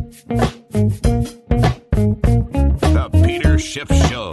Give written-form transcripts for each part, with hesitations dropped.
The Peter Schiff Show.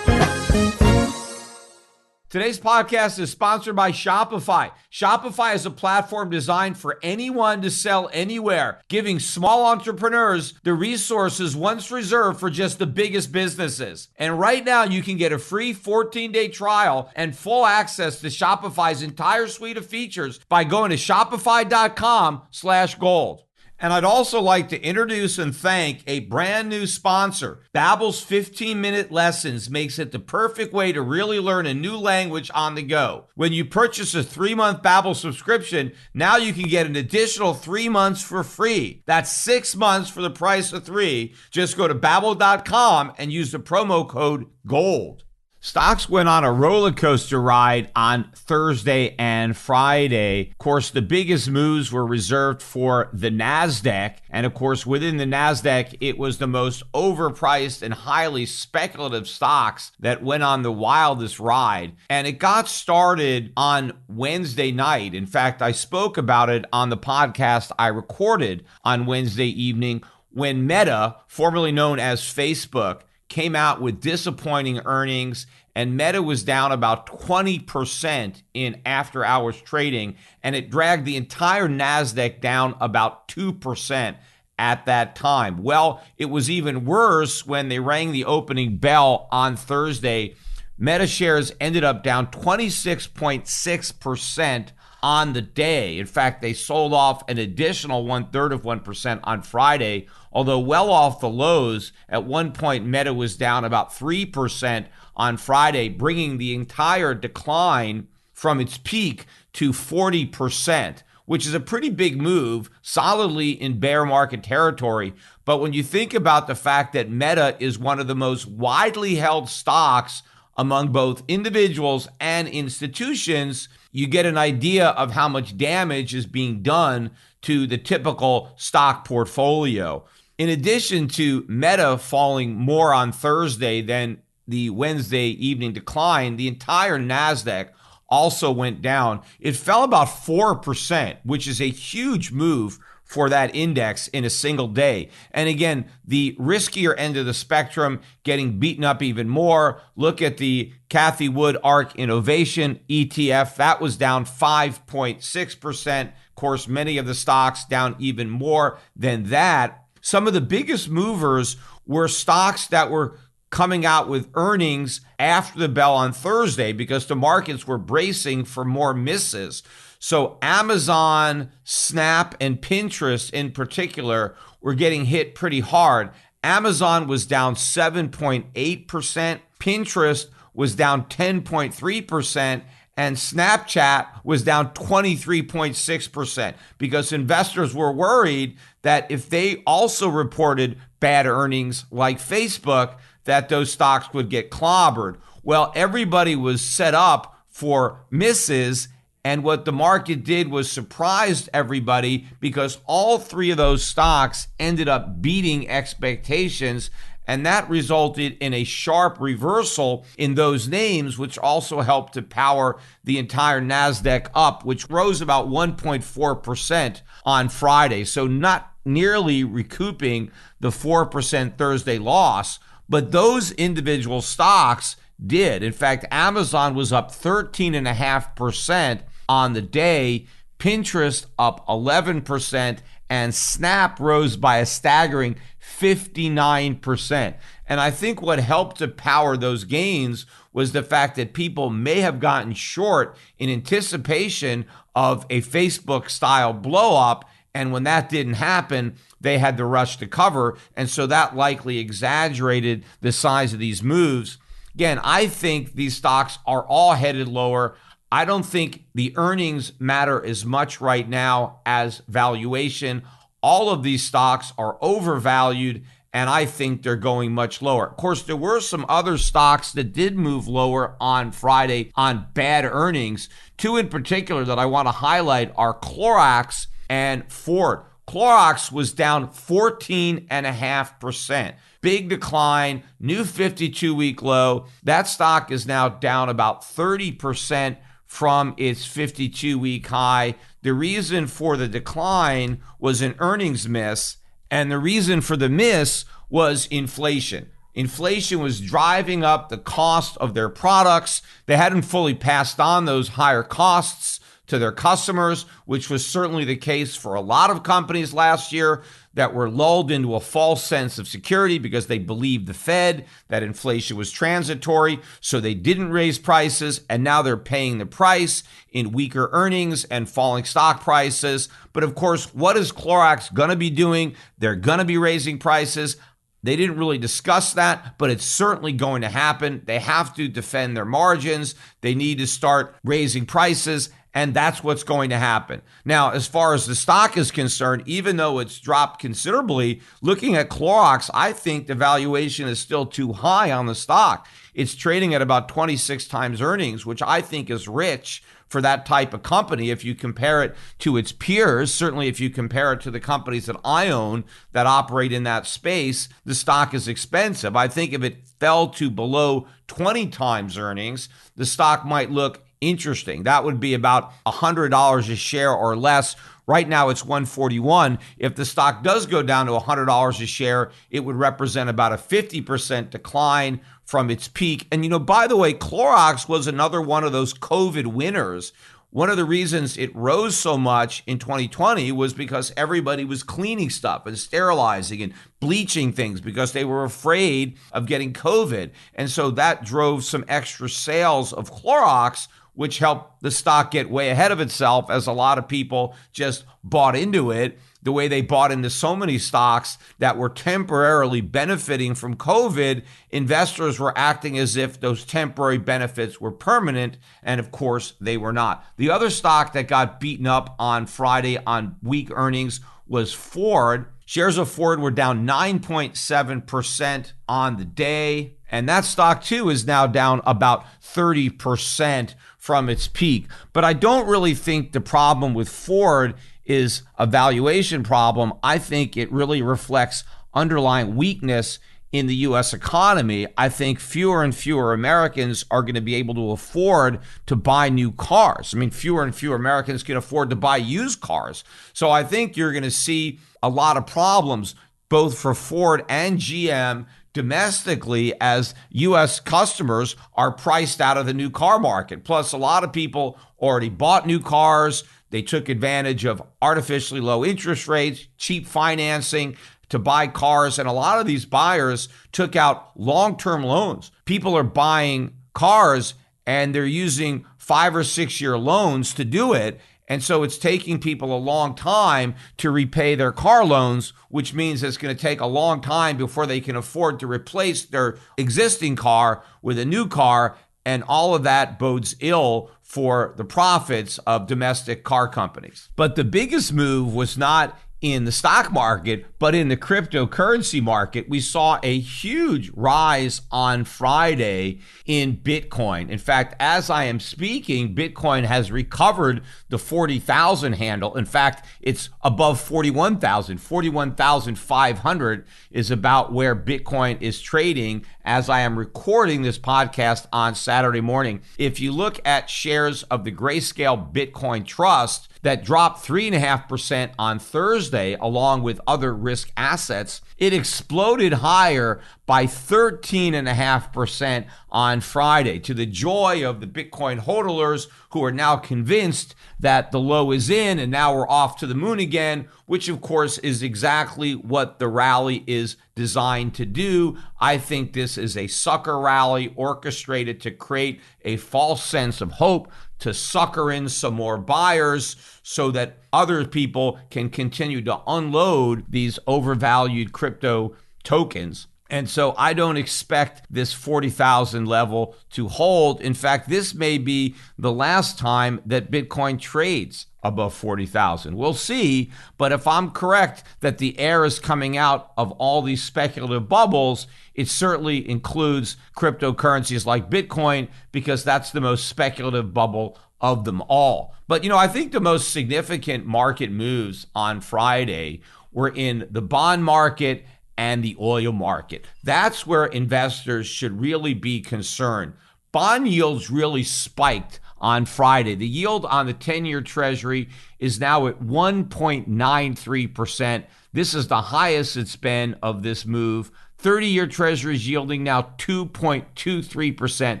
Today's podcast is sponsored by Shopify. Shopify is a platform designed for anyone to sell anywhere, giving small entrepreneurs the resources once reserved for just the biggest businesses. And right now, you can get a free 14-day trial and full access to Shopify's entire suite of features by going to shopify.com/gold. And I'd also like to introduce and thank a brand new sponsor. Babbel's 15-minute lessons makes it the perfect way to really learn a new language on the go. When you purchase a 3-month Babbel subscription, now you can get an additional 3 months for free. That's 6 months for the price of 3. Just go to Babbel.com and use the promo code GOLD. Stocks went on a roller coaster ride on Thursday and Friday. Of course, the biggest moves were reserved for the Nasdaq. And of course, within the Nasdaq, it was the most overpriced and highly speculative stocks that went on the wildest ride. And it got started on Wednesday night. In fact, I spoke about it on the podcast I recorded on Wednesday evening when Meta, formerly known as Facebook, came out with disappointing earnings, and Meta was down about 20% in after-hours trading, and it dragged the entire Nasdaq down about 2% at that time. Well, it was even worse when they rang the opening bell on Thursday. Meta shares ended up down 26.6% on the day. In fact, they sold off an additional 1/3% on Friday, although well off the lows. At one point, Meta was down about 3% on Friday, bringing the entire decline from its peak to 40%, which is a pretty big move, solidly in bear market territory. But when you think about the fact that Meta is one of the most widely held stocks among both individuals and institutions, you get an idea of how much damage is being done to the typical stock portfolio. In addition to Meta falling more on Thursday than the Wednesday evening decline, the entire Nasdaq also went down. It fell about 4%, which is a huge move for that index in a single day. And again, the riskier end of the spectrum getting beaten up even more. Look at the Cathie Wood ARK Innovation ETF. That was down 5.6%. Of course, many of the stocks down even more than that. Some of the biggest movers were stocks that were coming out with earnings after the bell on Thursday because the markets were bracing for more misses. So Amazon, Snap, and Pinterest in particular were getting hit pretty hard. Amazon was down 7.8%, Pinterest was down 10.3%, and Snapchat was down 23.6% because investors were worried that if they also reported bad earnings like Facebook, that those stocks would get clobbered. Well, everybody was set up for misses. And what the market did was surprised everybody because all three of those stocks ended up beating expectations. And that resulted in a sharp reversal in those names, which also helped to power the entire Nasdaq up, which rose about 1.4% on Friday. So not nearly recouping the 4% Thursday loss, but those individual stocks did. In fact, Amazon was up 13.5% on the day, Pinterest up 11%, and Snap rose by a staggering 59%. And I think what helped to power those gains was the fact that people may have gotten short in anticipation of a Facebook-style blow-up, and when that didn't happen, they had to rush to cover, and so that likely exaggerated the size of these moves. Again, I think these stocks are all headed lower. I don't think the earnings matter as much right now as valuation. All of these stocks are overvalued, and I think they're going much lower. Of course, there were some other stocks that did move lower on Friday on bad earnings. Two in particular that I want to highlight are Clorox and Ford. Clorox was down 14.5%. Big decline, new 52-week low. That stock is now down about 30% from its 52-week high. The reason for the decline was an earnings miss, and the reason for the miss was inflation. Inflation was driving up the cost of their products. They hadn't fully passed on those higher costs to their customers, which was certainly the case for a lot of companies last year that were lulled into a false sense of security because they believed the Fed that inflation was transitory. So they didn't raise prices, and now they're paying the price in weaker earnings and falling stock prices. But of course, what is Clorox going to be doing? They're going to be raising prices. They didn't really discuss that, but it's certainly going to happen. They have to defend their margins. They need to start raising prices, and that's what's going to happen. Now, as far as the stock is concerned, even though it's dropped considerably, looking at Clorox, I think the valuation is still too high on the stock. It's trading at about 26 times earnings, which I think is rich for that type of company if you compare it to its peers. Certainly if you compare it to the companies that I own that operate in that space, the stock is expensive. I think if it fell to below 20 times earnings, the stock might look interesting. That would be about $100 a share or less. Right now it's $141. If the stock does go down to $100 a share, it would represent about a 50% decline from its peak. And by the way, Clorox was another one of those COVID winners. One of the reasons it rose so much in 2020 was because everybody was cleaning stuff and sterilizing and bleaching things because they were afraid of getting COVID. And so that drove some extra sales of Clorox, which helped the stock get way ahead of itself as a lot of people just bought into it the way they bought into so many stocks that were temporarily benefiting from COVID. Investors were acting as if those temporary benefits were permanent, and of course they were not. The other stock that got beaten up on Friday on weak earnings was Ford. Shares of Ford were down 9.7% on the day, and that stock too is now down about 30% from its peak. But I don't really think the problem with Ford is a valuation problem. I think it really reflects underlying weakness in the U.S. economy. I think fewer and fewer Americans are going to be able to afford to buy new cars. I mean, fewer and fewer Americans can afford to buy used cars. So I think you're going to see a lot of problems both for Ford and GM domestically as U.S. customers are priced out of the new car market. Plus, a lot of people already bought new cars. They took advantage of artificially low interest rates, cheap financing to buy cars. And a lot of these buyers took out long-term loans. People are buying cars and they're using 5 or 6 year loans to do it. And so it's taking people a long time to repay their car loans, which means it's going to take a long time before they can afford to replace their existing car with a new car. And all of that bodes ill for the profits of domestic car companies. But the biggest move was not in the stock market, but in the cryptocurrency market. We saw a huge rise on Friday in Bitcoin. In fact, as I am speaking, Bitcoin has recovered the 40,000 handle. In fact, it's above 41,000. 41,500 is about where Bitcoin is trading as I am recording this podcast on Saturday morning. If you look at shares of the Grayscale Bitcoin Trust that dropped 3.5% on Thursday, along with other risk assets, it exploded higher by 13.5% on Friday, to the joy of the Bitcoin hodlers who are now convinced that the low is in and now we're off to the moon again, which of course is exactly what the rally is designed to do. I think this is a sucker rally orchestrated to create a false sense of hope, to sucker in some more buyers so that other people can continue to unload these overvalued crypto tokens. And so I don't expect this 40,000 level to hold. In fact, this may be the last time that Bitcoin trades above 40,000. We'll see. But if I'm correct that the air is coming out of all these speculative bubbles, it certainly includes cryptocurrencies like Bitcoin, because that's the most speculative bubble of them all. But, I think the most significant market moves on Friday were in the bond market and the oil market. That's where investors should really be concerned. Bond yields really spiked on Friday. The yield on the 10-year Treasury is now at 1.93%. This is the highest it's been of this move. 30-year Treasury is yielding now 2.23%.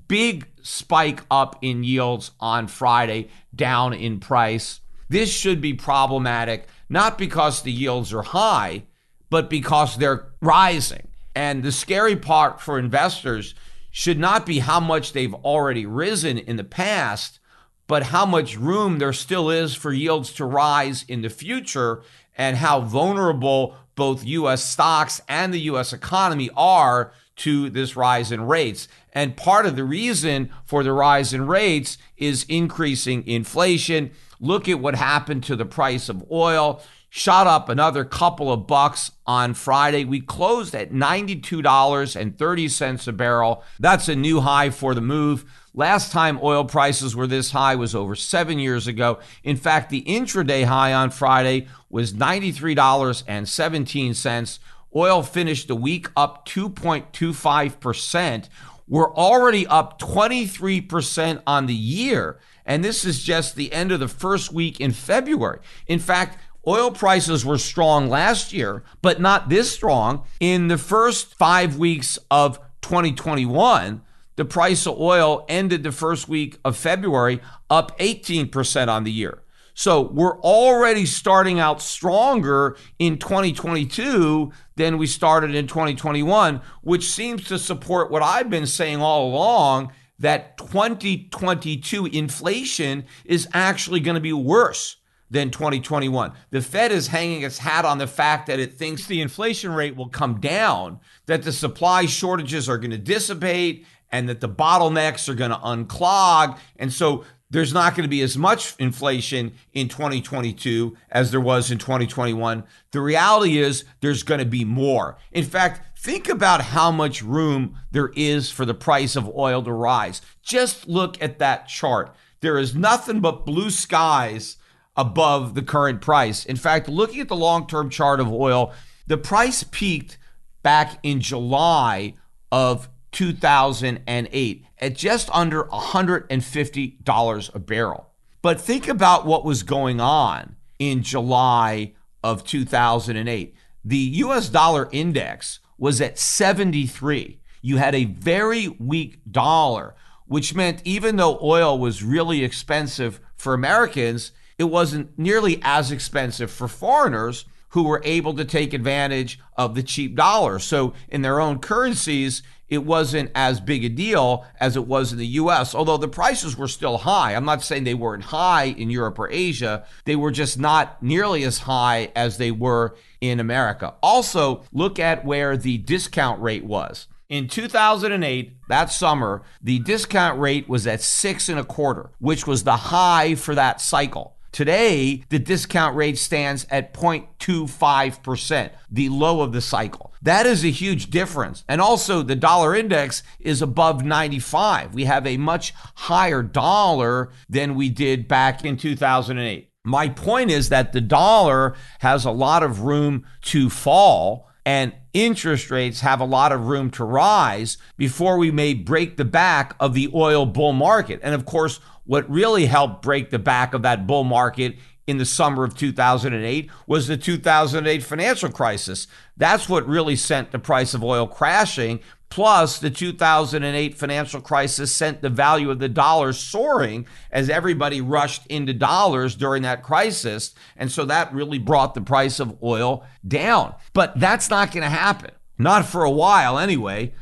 Big spike up in yields on Friday, down in price. This should be problematic, not because the yields are high, but because they're rising. And the scary part for investors should not be how much they've already risen in the past, but how much room there still is for yields to rise in the future, and how vulnerable both U.S. stocks and the U.S. economy are to this rise in rates. And part of the reason for the rise in rates is increasing inflation. Look at what happened to the price of oil. Shot up another couple of bucks on Friday. We closed at $92.30 a barrel. That's a new high for the move. Last time oil prices were this high was over 7 years ago. In fact, the intraday high on Friday was $93.17. Oil finished the week up 2.25%. We're already up 23% on the year, and this is just the end of the first week in February. In fact, oil prices were strong last year, but not this strong. In the first 5 weeks of 2021, the price of oil ended the first week of February up 18% on the year. So we're already starting out stronger in 2022 than we started in 2021, which seems to support what I've been saying all along, that 2022 inflation is actually going to be worse than 2021. The Fed is hanging its hat on the fact that it thinks the inflation rate will come down, that the supply shortages are going to dissipate, and that the bottlenecks are going to unclog. And so there's not going to be as much inflation in 2022 as there was in 2021. The reality is there's going to be more. In fact, think about how much room there is for the price of oil to rise. Just look at that chart. There is nothing but blue skies above the current price. In fact, looking at the long-term chart of oil, the price peaked back in July of 2008 at just under $150 a barrel. But think about what was going on in July of 2008. The US dollar index was at 73. You had a very weak dollar, which meant even though oil was really expensive for Americans, it wasn't nearly as expensive for foreigners who were able to take advantage of the cheap dollar. So in their own currencies, it wasn't as big a deal as it was in the US, although the prices were still high. I'm not saying they weren't high in Europe or Asia. They were just not nearly as high as they were in America. Also, look at where the discount rate was. In 2008, that summer, the discount rate was at 6.25, which was the high for that cycle. Today, the discount rate stands at 0.25%, the low of the cycle. That is a huge difference. And also, the dollar index is above 95. We have a much higher dollar than we did back in 2008. My point is that the dollar has a lot of room to fall, and interest rates have a lot of room to rise before we may break the back of the oil bull market. And of course, what really helped break the back of that bull market in the summer of 2008 was the 2008 financial crisis. That's what really sent the price of oil crashing. Plus, the 2008 financial crisis sent the value of the dollar soaring as everybody rushed into dollars during that crisis. And so that really brought the price of oil down. But that's not going to happen. Not for a while anyway.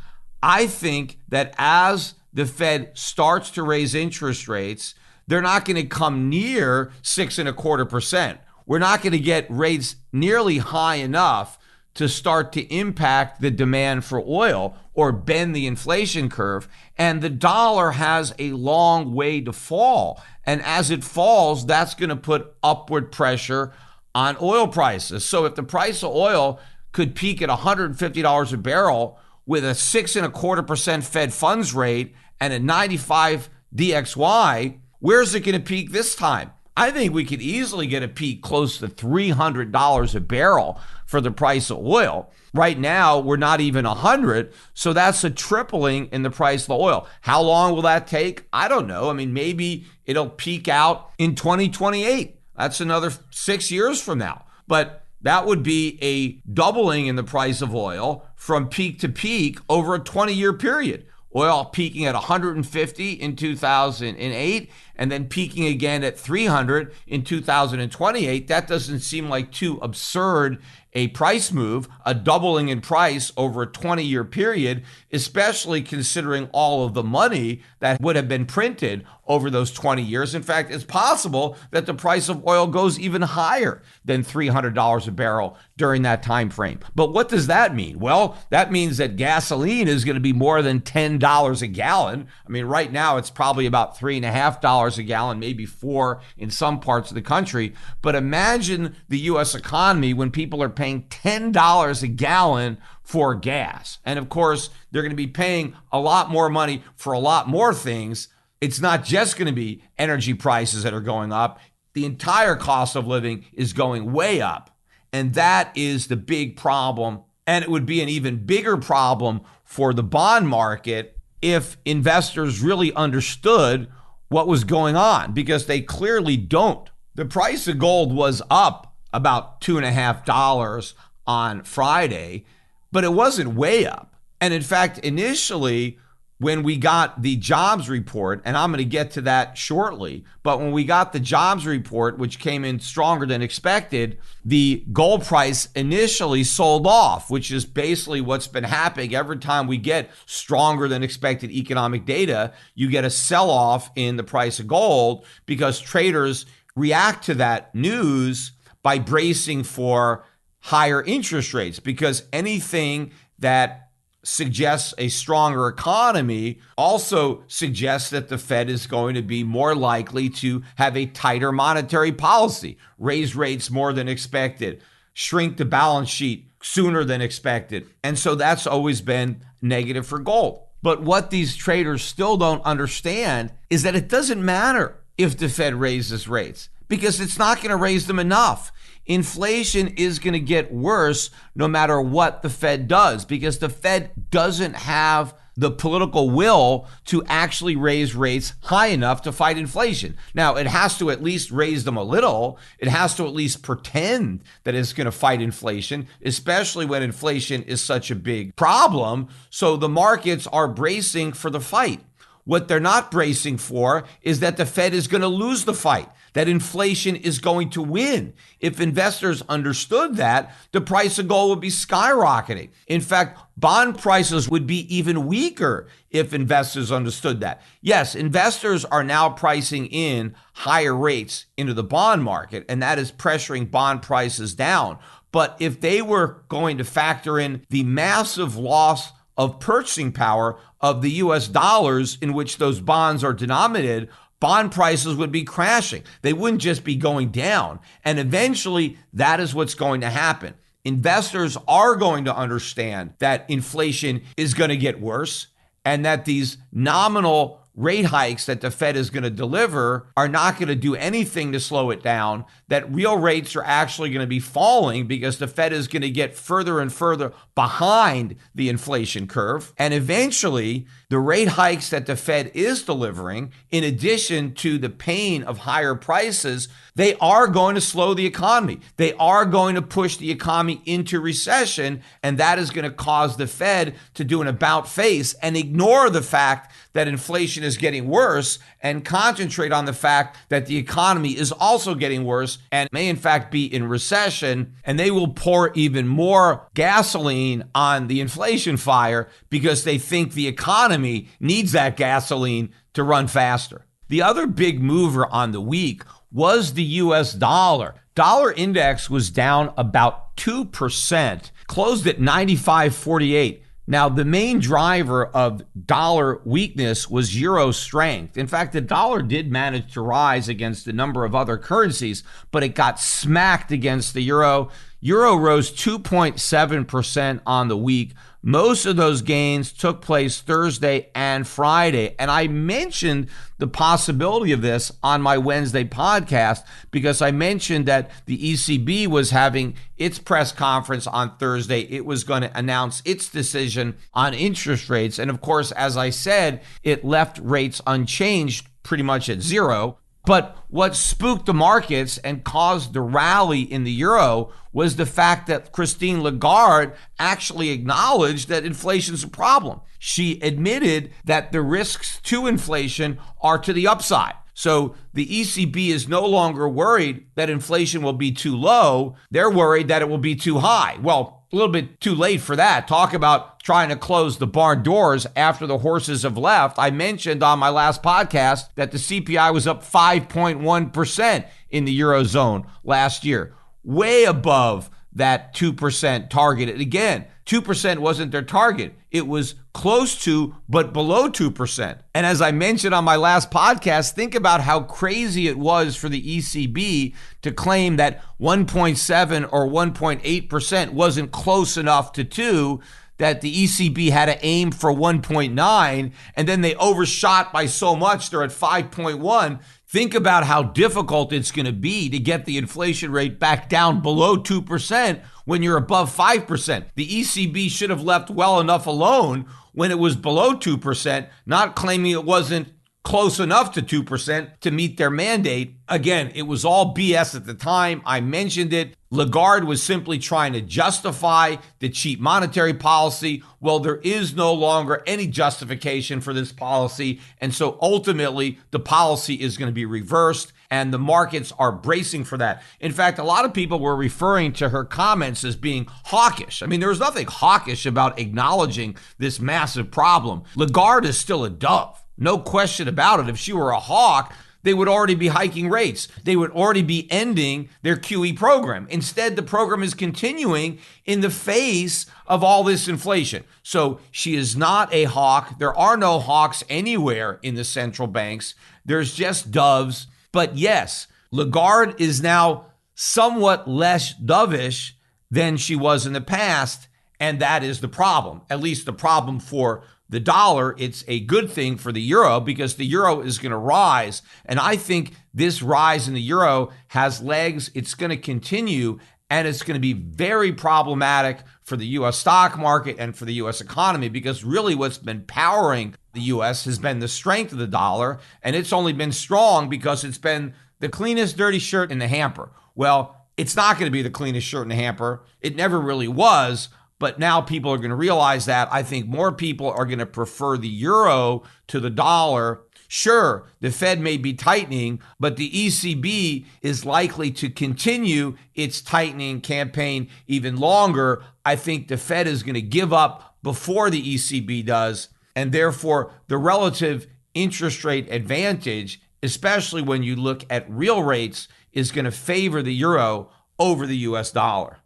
I think that as the Fed starts to raise interest rates, they're not going to come near 6.25%. We're not going to get rates nearly high enough to start to impact the demand for oil or bend the inflation curve. And the dollar has a long way to fall. And as it falls, that's going to put upward pressure on oil prices. So if the price of oil could peak at $150 a barrel with a 6.25% Fed funds rate and a 95 DXY, where's it going to peak this time? I think we could easily get a peak close to $300 a barrel for the price of oil. Right now, we're not even 100, so that's a tripling in the price of the oil. How long will that take? I don't know. I mean, maybe it'll peak out in 2028. That's another 6 years from now. But that would be a doubling in the price of oil from peak to peak over a 20-year period. Oil peaking at 150 in 2008 and then peaking again at 300 in 2028. That doesn't seem like too absurd a price move, a doubling in price over a 20-year period, especially considering all of the money that would have been printed over those 20 years. In fact, it's possible that the price of oil goes even higher than $300 a barrel during that time frame. But what does that mean? Well, that means that gasoline is going to be more than $10 a gallon. I mean, right now it's probably about $3.50 a gallon, maybe $4 in some parts of the country. But imagine the U.S. economy when people are paying $10 a gallon for gas. And of course, they're going to be paying a lot more money for a lot more things. It's not just going to be energy prices that are going up. The entire cost of living is going way up. And that is the big problem. And it would be an even bigger problem for the bond market if investors really understood what was going on, because they clearly don't. The price of gold was up about $2.50 on Friday, but it wasn't way up. And in fact, initially, when we got the jobs report, and I'm going to get to that shortly, but when we got the jobs report, which came in stronger than expected, the gold price initially sold off, which is basically what's been happening. Every time we get stronger than expected economic data, you get a sell-off in the price of gold because traders react to that news by bracing for higher interest rates, because anything that suggests a stronger economy also suggests that the Fed is going to be more likely to have a tighter monetary policy, raise rates more than expected, shrink the balance sheet sooner than expected. And so that's always been negative for gold. But what these traders still don't understand is that it doesn't matter if the Fed raises rates, because it's not going to raise them enough. Inflation is going to get worse no matter what the Fed does, because the Fed doesn't have the political will to actually raise rates high enough to fight inflation. Now, it has to at least raise them a little. It has to at least pretend that it's going to fight inflation, especially when inflation is such a big problem. So the markets are bracing for the fight. What they're not bracing for is that the Fed is going to lose the fight, that inflation is going to win. If investors understood that, the price of gold would be skyrocketing. In fact, bond prices would be even weaker if investors understood that. Yes, investors are now pricing in higher rates into the bond market, and that is pressuring bond prices down. But if they were going to factor in the massive loss of purchasing power of the US dollars in which those bonds are denominated, bond prices would be crashing. They wouldn't just be going down. And eventually, that is what's going to happen. Investors are going to understand that inflation is going to get worse and that these nominal rate hikes that the Fed is going to deliver are not going to do anything to slow it down, that real rates are actually going to be falling because the Fed is going to get further and further behind the inflation curve. And eventually, the rate hikes that the Fed is delivering, in addition to the pain of higher prices, they are going to slow the economy. They are going to push the economy into recession, and that is going to cause the Fed to do an about face and ignore the fact that inflation is getting worse and concentrate on the fact that the economy is also getting worse and may in fact be in recession, and they will pour even more gasoline on the inflation fire because they think the economy needs that gasoline to run faster. The other big mover on the week was the US dollar. Dollar index was down about 2%, closed at 95.48. Now, the main driver of dollar weakness was euro strength. In fact, the dollar did manage to rise against a number of other currencies, but it got smacked against the euro. Euro rose 2.7% on the week, Most of those gains took place Thursday and Friday. And I mentioned the possibility of this on my Wednesday podcast because I mentioned that the ECB was having its press conference on Thursday. It was going to announce its decision on interest rates. And of course, as I said, it left rates unchanged pretty much at zero. But what spooked the markets and caused the rally in the euro was the fact that Christine Lagarde actually acknowledged that inflation's a problem. She admitted that the risks to inflation are to the upside. So the ECB is no longer worried that inflation will be too low. They're worried that it will be too high. Well, a little bit too late for that. Talk about trying to close the barn doors after the horses have left. I mentioned on my last podcast that the CPI was up 5.1% in the Eurozone last year, way above that 2% target. And again, 2% wasn't their target. It was close to, but below 2%. And as I mentioned on my last podcast, think about how crazy it was for the ECB to claim that 1.7 or 1.8% wasn't close enough to 2, that the ECB had to aim for 1.9, and then they overshot by so much, they're at 5.1. Think about how difficult it's going to be to get the inflation rate back down below 2% when you're above 5%. The ECB should have left well enough alone when it was below 2%, not claiming it wasn't close enough to 2% to meet their mandate. Again, it was all BS at the time. I mentioned it. Lagarde was simply trying to justify the cheap monetary policy. Well, there is no longer any justification for this policy. And so ultimately, the policy is going to be reversed, and the markets are bracing for that. In fact, a lot of people were referring to her comments as being hawkish. I mean, there was nothing hawkish about acknowledging this massive problem. Lagarde is still a dove. No question about it. If she were a hawk, they would already be hiking rates. They would already be ending their QE program. Instead, the program is continuing in the face of all this inflation. So she is not a hawk. There are no hawks anywhere in the central banks. There's just doves. But yes, Lagarde is now somewhat less dovish than she was in the past. And that is the problem, at least the problem for the dollar. It's a good thing for the euro because the euro is going to rise. And I think this rise in the euro has legs. It's going to continue, and it's going to be very problematic for the U.S. stock market and for the U.S. economy, because really what's been powering the U.S. has been the strength of the dollar. And it's only been strong because it's been the cleanest dirty shirt in the hamper. Well, it's not going to be the cleanest shirt in the hamper. It never really was. But now people are going to realize that. I think more people are going to prefer the euro to the dollar. Sure, the Fed may be tightening, but the ECB is likely to continue its tightening campaign even longer. I think the Fed is going to give up before the ECB does. And therefore, the relative interest rate advantage, especially when you look at real rates, is going to favor the euro over the US dollar.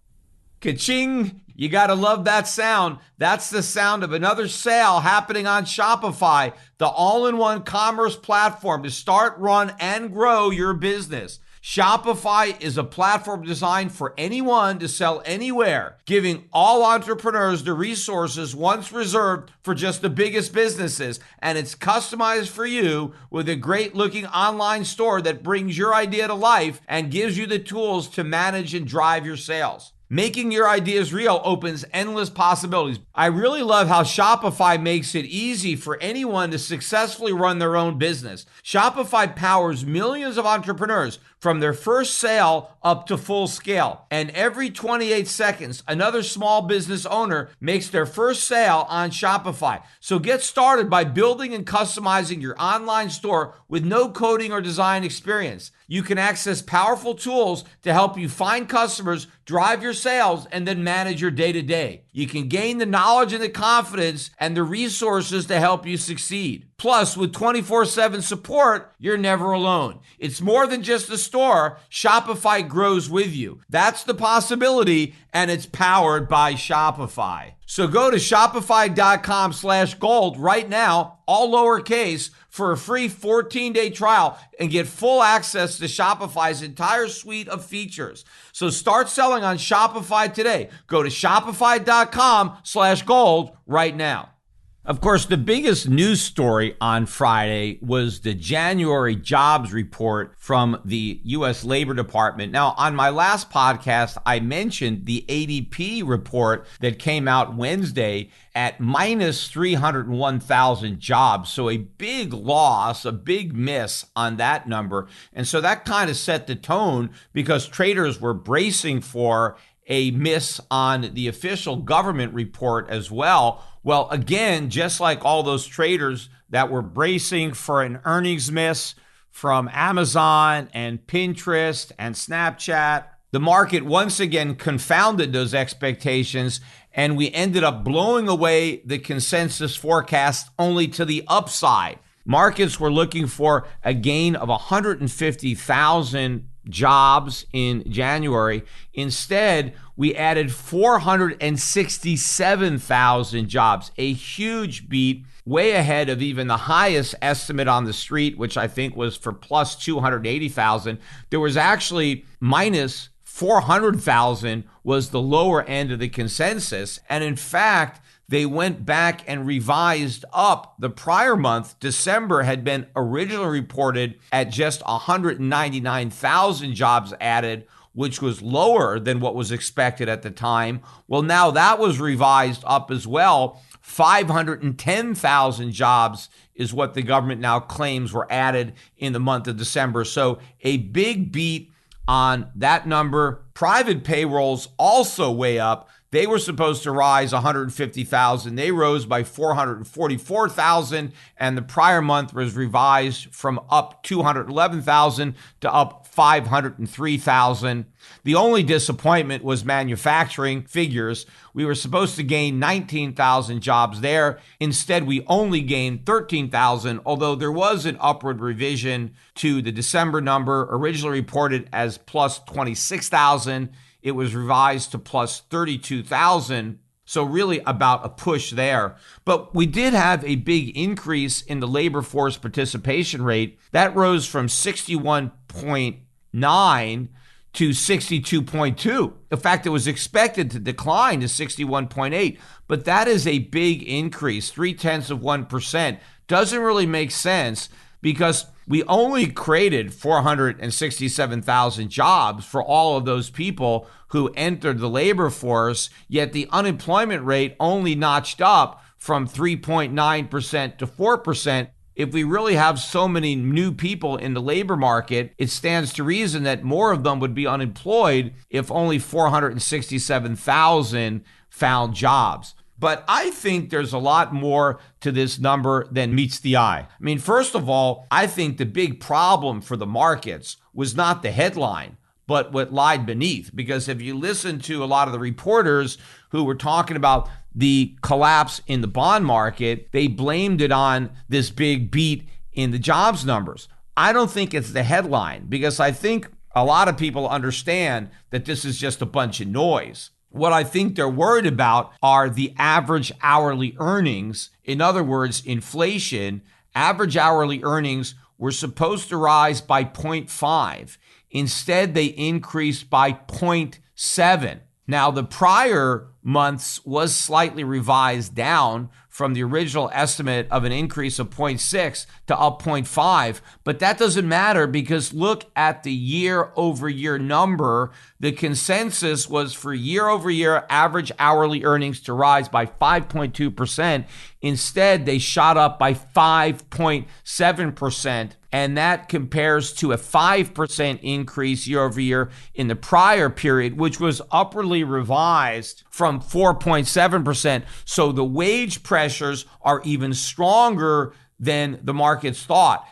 Ka-ching! You got to love that sound. That's the sound of another sale happening on Shopify, the all-in-one commerce platform to start, run, and grow your business. Shopify is a platform designed for anyone to sell anywhere, giving all entrepreneurs the resources once reserved for just the biggest businesses. And it's customized for you with a great-looking online store that brings your idea to life and gives you the tools to manage and drive your sales. Making your ideas real opens endless possibilities. I really love how Shopify makes it easy for anyone to successfully run their own business. Shopify powers millions of entrepreneurs from their first sale up to full scale. And every 28 seconds, another small business owner makes their first sale on Shopify. So get started by building and customizing your online store with no coding or design experience. You can access powerful tools to help you find customers, drive your sales, and then manage your day-to-day. You can gain the knowledge and the confidence and the resources to help you succeed. Plus, with 24/7 support, you're never alone. It's more than just a store. Shopify grows with you. That's the possibility, and it's powered by Shopify. So go to shopify.com/gold right now, all lowercase, for a free 14-day trial and get full access to Shopify's entire suite of features. So start selling on Shopify today. Go to shopify.com/gold right now. Of course, the biggest news story on Friday was the January jobs report from the U.S. Labor Department. Now, on my last podcast, I mentioned the ADP report that came out Wednesday at minus 301,000 jobs. So a big loss, a big miss on that number. And so that kind of set the tone because traders were bracing for a miss on the official government report as well. Well, again, just like all those traders that were bracing for an earnings miss from Amazon and Pinterest and Snapchat, the market once again confounded those expectations, and we ended up blowing away the consensus forecast only to the upside. Markets were looking for a gain of 150,000 jobs in January. Instead, we added 467,000 jobs, a huge beat, way ahead of even the highest estimate on the street, which I think was for plus 280,000. There was actually minus 400,000 was the lower end of the consensus. And in fact, they went back and revised up the prior month. December had been originally reported at just 199,000 jobs added, which was lower than what was expected at the time. Well, now that was revised up as well. 510,000 jobs is what the government now claims were added in the month of December. So a big beat on that number. Private payrolls also way up. They were supposed to rise 150,000. They rose by 444,000, and the prior month was revised from up 211,000 to up 503,000. The only disappointment was manufacturing figures. We were supposed to gain 19,000 jobs there. Instead, we only gained 13,000, although there was an upward revision to the December number, originally reported as plus 26,000. It was revised to plus 32,000. So really about a push there. But we did have a big increase in the labor force participation rate. That rose from 61.9 to 62.2. In fact, it was expected to decline to 61.8, but that is a big increase. 0.3%. Doesn't really make sense because we only created 467,000 jobs for all of those people who entered the labor force, yet the unemployment rate only notched up from 3.9% to 4%. If we really have so many new people in the labor market, it stands to reason that more of them would be unemployed if only 467,000 found jobs. But I think there's a lot more to this number than meets the eye. I mean, first of all, I think the big problem for the markets was not the headline, but what lied beneath. Because if you listen to a lot of the reporters who were talking about the collapse in the bond market, they blamed it on this big beat in the jobs numbers. I don't think it's the headline, because I think a lot of people understand that this is just a bunch of noise. What I think they're worried about are the average hourly earnings. In other words, inflation. Average hourly earnings were supposed to rise by 0.5. Instead, they increased by 0.7. Now, the prior months was slightly revised down from the original estimate of an increase of 0.6 to up 0.5, but that doesn't matter because look at the year-over-year number. The consensus was for year-over-year average hourly earnings to rise by 5.2%. Instead, they shot up by 5.7%. And that compares to a 5% increase year over year in the prior period, which was upwardly revised from 4.7%. So the wage pressures are even stronger than the markets thought.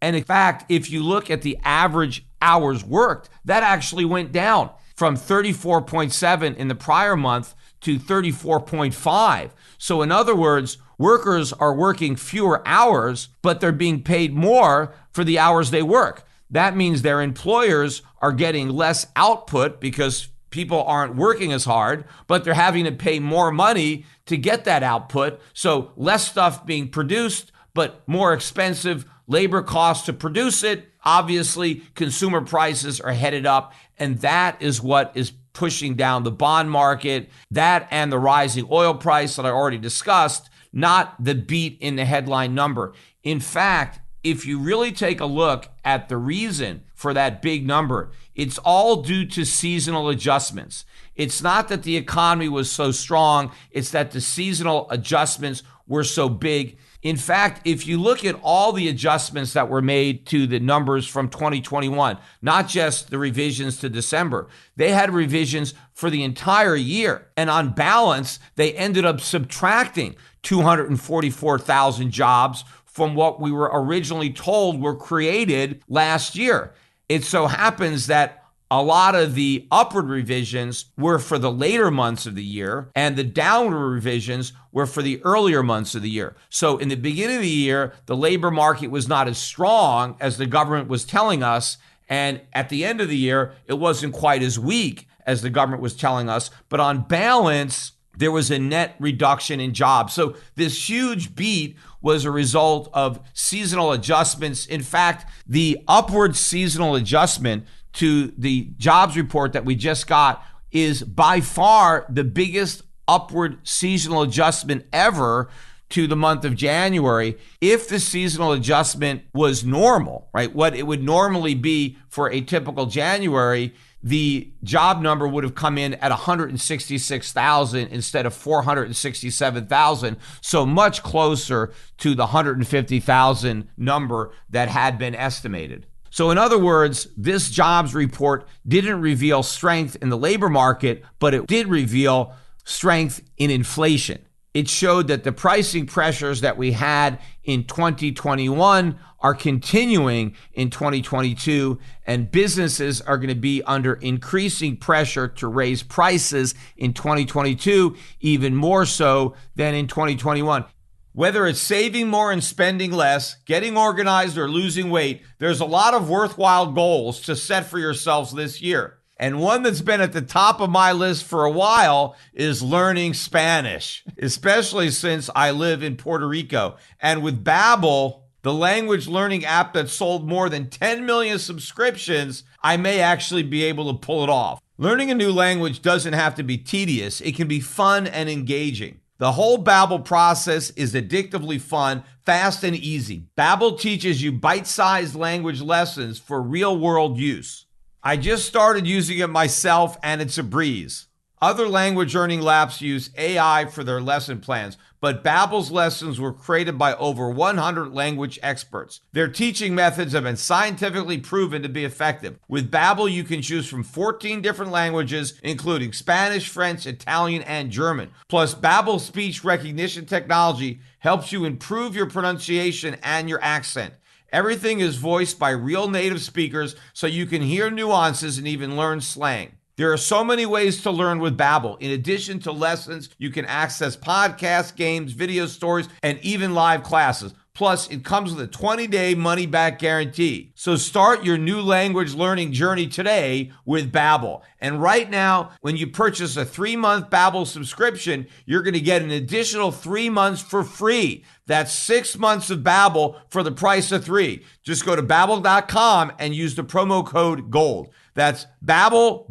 And in fact, if you look at the average hours worked, that actually went down from 34.7 in the prior month to 34.5. So in other words, workers are working fewer hours, but they're being paid more for the hours they work. That means their employers are getting less output because people aren't working as hard, but they're having to pay more money to get that output. So less stuff being produced, but more expensive labor costs to produce it. Obviously, consumer prices are headed up, and that is what is pushing down the bond market. That and the rising oil price that I already discussed, not the beat in the headline number. In fact, if you really take a look at the reason for that big number, it's all due to seasonal adjustments. It's not that the economy was so strong, it's that the seasonal adjustments were so big. In fact, if you look at all the adjustments that were made to the numbers from 2021, not just the revisions to December, they had revisions for the entire year. And on balance, they ended up subtracting 244,000 jobs from what we were originally told were created last year. It so happens that a lot of the upward revisions were for the later months of the year, and the downward revisions were for the earlier months of the year. So in the beginning of the year, the labor market was not as strong as the government was telling us. And at the end of the year, it wasn't quite as weak as the government was telling us. But on balance, there was a net reduction in jobs. So this huge beat was a result of seasonal adjustments. In fact, the upward seasonal adjustment to the jobs report that we just got is by far the biggest upward seasonal adjustment ever to the month of January. If the seasonal adjustment was normal, right, what it would normally be for a typical January, the job number would have come in at 166,000 instead of 467,000, so much closer to the 150,000 number that had been estimated. So in other words, this jobs report didn't reveal strength in the labor market, but it did reveal strength in inflation. It showed that the pricing pressures that we had in 2021 are continuing in 2022, and businesses are going to be under increasing pressure to raise prices in 2022, even more so than in 2021. Whether it's saving more and spending less, getting organized, or losing weight, there's a lot of worthwhile goals to set for yourselves this year. And one that's been at the top of my list for a while is learning Spanish, especially since I live in Puerto Rico. And with Babbel, the language learning app that sold more than 10 million subscriptions, I may actually be able to pull it off. Learning a new language doesn't have to be tedious. It can be fun and engaging. The whole Babbel process is addictively fun, fast, and easy. Babbel teaches you bite-sized language lessons for real-world use. I just started using it myself, and it's a breeze. Other language learning labs use AI for their lesson plans, but Babbel's lessons were created by over 100 language experts. Their teaching methods have been scientifically proven to be effective. With Babbel, you can choose from 14 different languages, including Spanish, French, Italian, and German. Plus, Babbel's speech recognition technology helps you improve your pronunciation and your accent. Everything is voiced by real native speakers, so you can hear nuances and even learn slang. There are so many ways to learn with Babbel. In addition to lessons, you can access podcasts, games, video stories, and even live classes. Plus, it comes with a 20-day money-back guarantee. So start your new language learning journey today with Babbel. And right now, when you purchase a 3-month Babbel subscription, you're going to get an additional 3 months for free. That's 6 months of Babbel for the price of 3. Just go to Babbel.com and use the promo code GOLD. That's Babbel,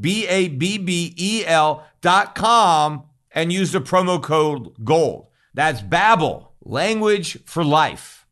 Babbel.com, and use the promo code GOLD. That's Babbel, language for life.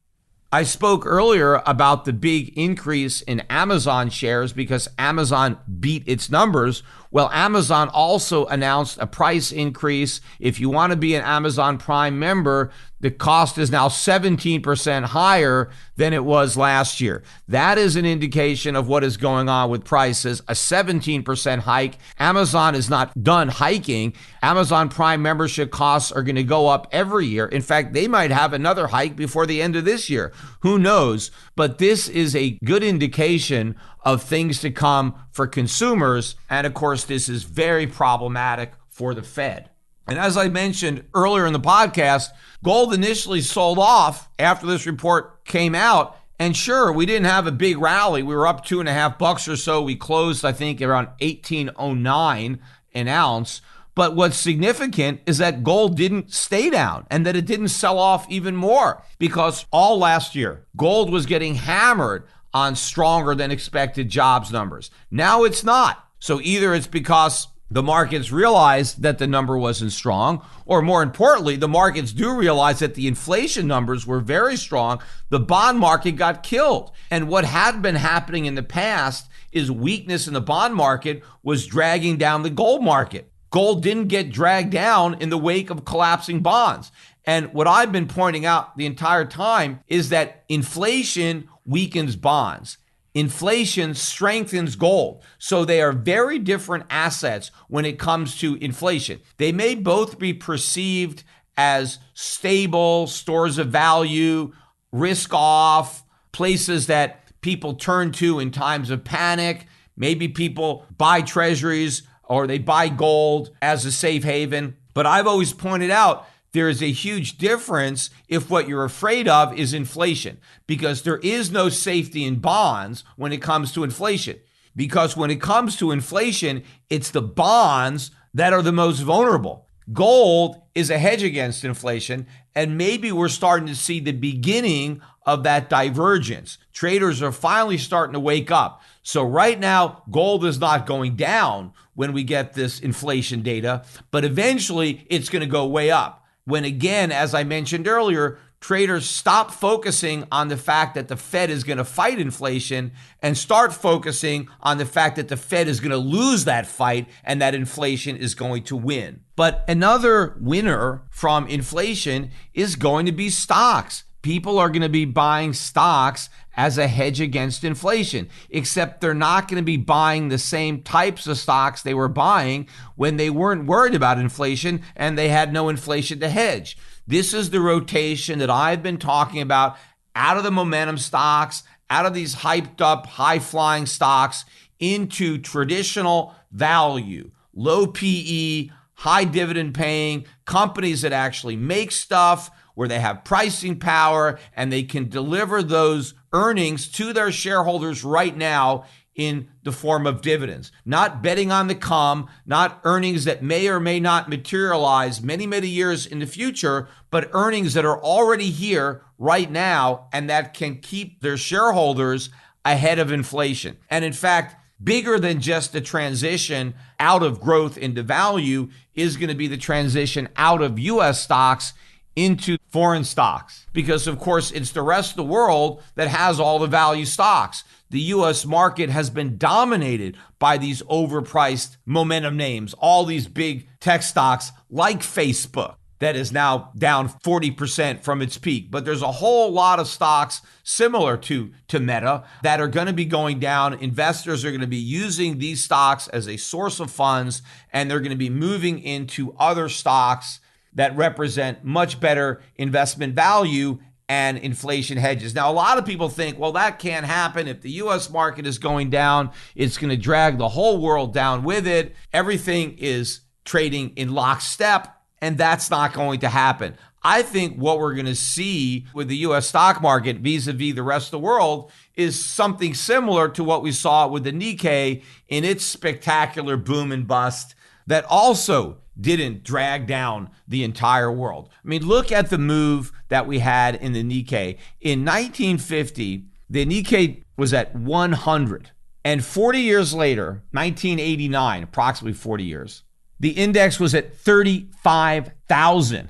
I spoke earlier about the big increase in Amazon shares because Amazon beat its numbers. Well, Amazon also announced a price increase. If you want to be an Amazon Prime member, The cost is now 17% higher than it was last year. That is an indication of what is going on with prices. A 17% hike. Amazon is not done hiking. Amazon Prime membership costs are going to go up every year. In fact, they might have another hike before the end of this year. Who knows? But this is a good indication of things to come for consumers. And of course, this is very problematic for the Fed. And as I mentioned earlier in the podcast, gold initially sold off after this report came out. And sure, we didn't have a big rally. We were up $2.50 or so. We closed, I think, around 1809 an ounce. But what's significant is that gold didn't stay down and that it didn't sell off even more, because all last year, gold was getting hammered on stronger than expected jobs numbers. Now it's not. So either it's because the markets realized that the number wasn't strong, or more importantly, the markets do realize that the inflation numbers were very strong. The bond market got killed. And what had been happening in the past is weakness in the bond market was dragging down the gold market. Gold didn't get dragged down in the wake of collapsing bonds. And what I've been pointing out the entire time is that inflation weakens bonds. Inflation strengthens gold. So they are very different assets when it comes to inflation. They may both be perceived as stable stores of value, risk off, places that people turn to in times of panic. Maybe people buy treasuries or they buy gold as a safe haven. But I've always pointed out there is a huge difference if what you're afraid of is inflation, because there is no safety in bonds when it comes to inflation. Because when it comes to inflation, it's the bonds that are the most vulnerable. Gold is a hedge against inflation, and maybe we're starting to see the beginning of that divergence. Traders are finally starting to wake up. So right now, gold is not going down when we get this inflation data, but eventually it's going to go way up. When again, as I mentioned earlier, traders stop focusing on the fact that the Fed is going to fight inflation and start focusing on the fact that the Fed is going to lose that fight and that inflation is going to win. But another winner from inflation is going to be stocks. People are going to be buying stocks as a hedge against inflation, except they're not going to be buying the same types of stocks they were buying when they weren't worried about inflation and they had no inflation to hedge. This is the rotation that I've been talking about out of the momentum stocks, out of these hyped up, high-flying stocks into traditional value, low PE, high dividend paying companies that actually make stuff, where they have pricing power and they can deliver those earnings to their shareholders right now in the form of dividends. Not betting on the come, not earnings that may or may not materialize many, many years in the future, but earnings that are already here right now and that can keep their shareholders ahead of inflation. And in fact, bigger than just the transition out of growth into value is going to be the transition out of U.S. stocks into foreign stocks, because of course it's the rest of the world that has all the value stocks. The US market has been dominated by these overpriced momentum names, all these big tech stocks like Facebook that is now down 40% from its peak. But there's a whole lot of stocks similar to Meta that are going to be going down. Investors are going to be using these stocks as a source of funds, and they're going to be moving into other stocks that represent much better investment value and inflation hedges. Now, a lot of people think, well, that can't happen. If the US market is going down, it's going to drag the whole world down with it. Everything is trading in lockstep, and that's not going to happen. I think what we're going to see with the US stock market vis-a-vis the rest of the world is something similar to what we saw with the Nikkei in its spectacular boom and bust that also didn't drag down the entire world. I mean, look at the move that we had in the Nikkei. In 1950, the Nikkei was at 100. And 40 years later, 1989, approximately 40 years, the index was at 35,000.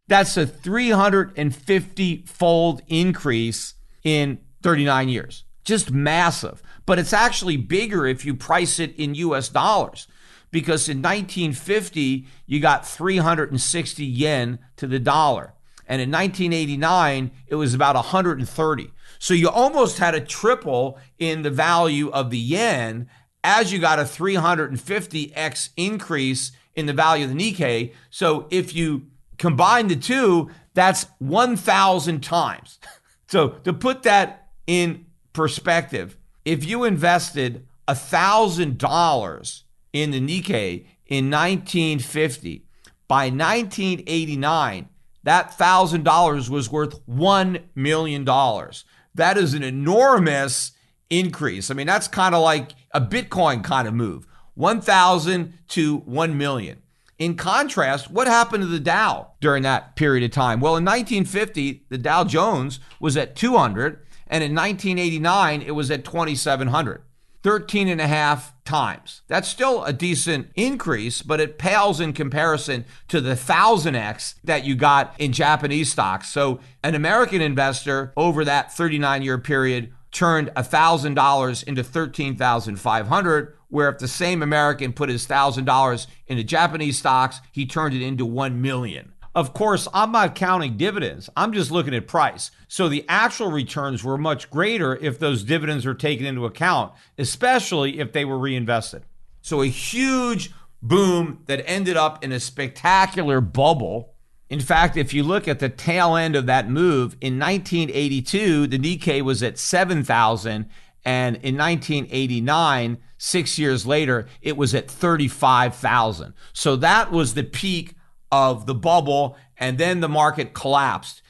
That's a 350-fold increase in 39 years. Just massive. But it's actually bigger if you price it in US dollars. Because in 1950, you got 360 yen to the dollar. And in 1989, it was about 130. So you almost had a triple in the value of the yen as you got a 350x increase in the value of the Nikkei. So if you combine the two, that's 1,000 times. So to put that in perspective, if you invested $1,000 in the Nikkei in 1950, by 1989, that $1,000 was worth $1 million. That is an enormous increase. I mean, that's kind of like a Bitcoin kind of move, 1,000 to 1 million. In contrast, what happened to the Dow during that period of time? Well, in 1950, the Dow Jones was at 200, and in 1989, it was at 2,700. 13 and a half times. That's still a decent increase, but it pales in comparison to the 1,000x that you got in Japanese stocks. So an American investor over that 39-year period turned $1,000 into 13,500, where if the same American put his $1,000 into Japanese stocks, he turned it into 1 million. Of course, I'm not counting dividends. I'm just looking at price. So the actual returns were much greater if those dividends are taken into account, especially if they were reinvested. So a huge boom that ended up in a spectacular bubble. In fact, if you look at the tail end of that move, in 1982, the Nikkei was at 7,000. And in 1989, 6 years later, it was at 35,000. So that was the peak of the bubble, and then the market collapsed.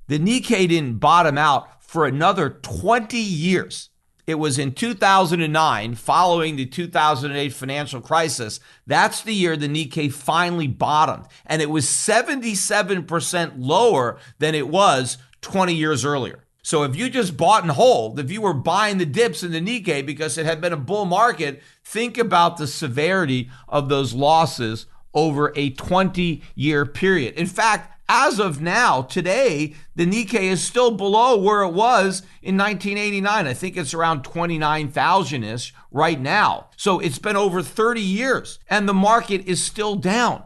The Nikkei didn't bottom out for another 20 years. It was in 2009, following the 2008 financial crisis. That's the year the Nikkei finally bottomed, and it was 77% lower than it was 20 years earlier. So if you just bought and hold, if you were buying the dips in the Nikkei because it had been a bull market, think about the severity of those losses over a 20-year period. In fact, as of now, today, the Nikkei is still below where it was in 1989. I think it's around 29,000-ish right now. So it's been over 30 years, and the market is still down.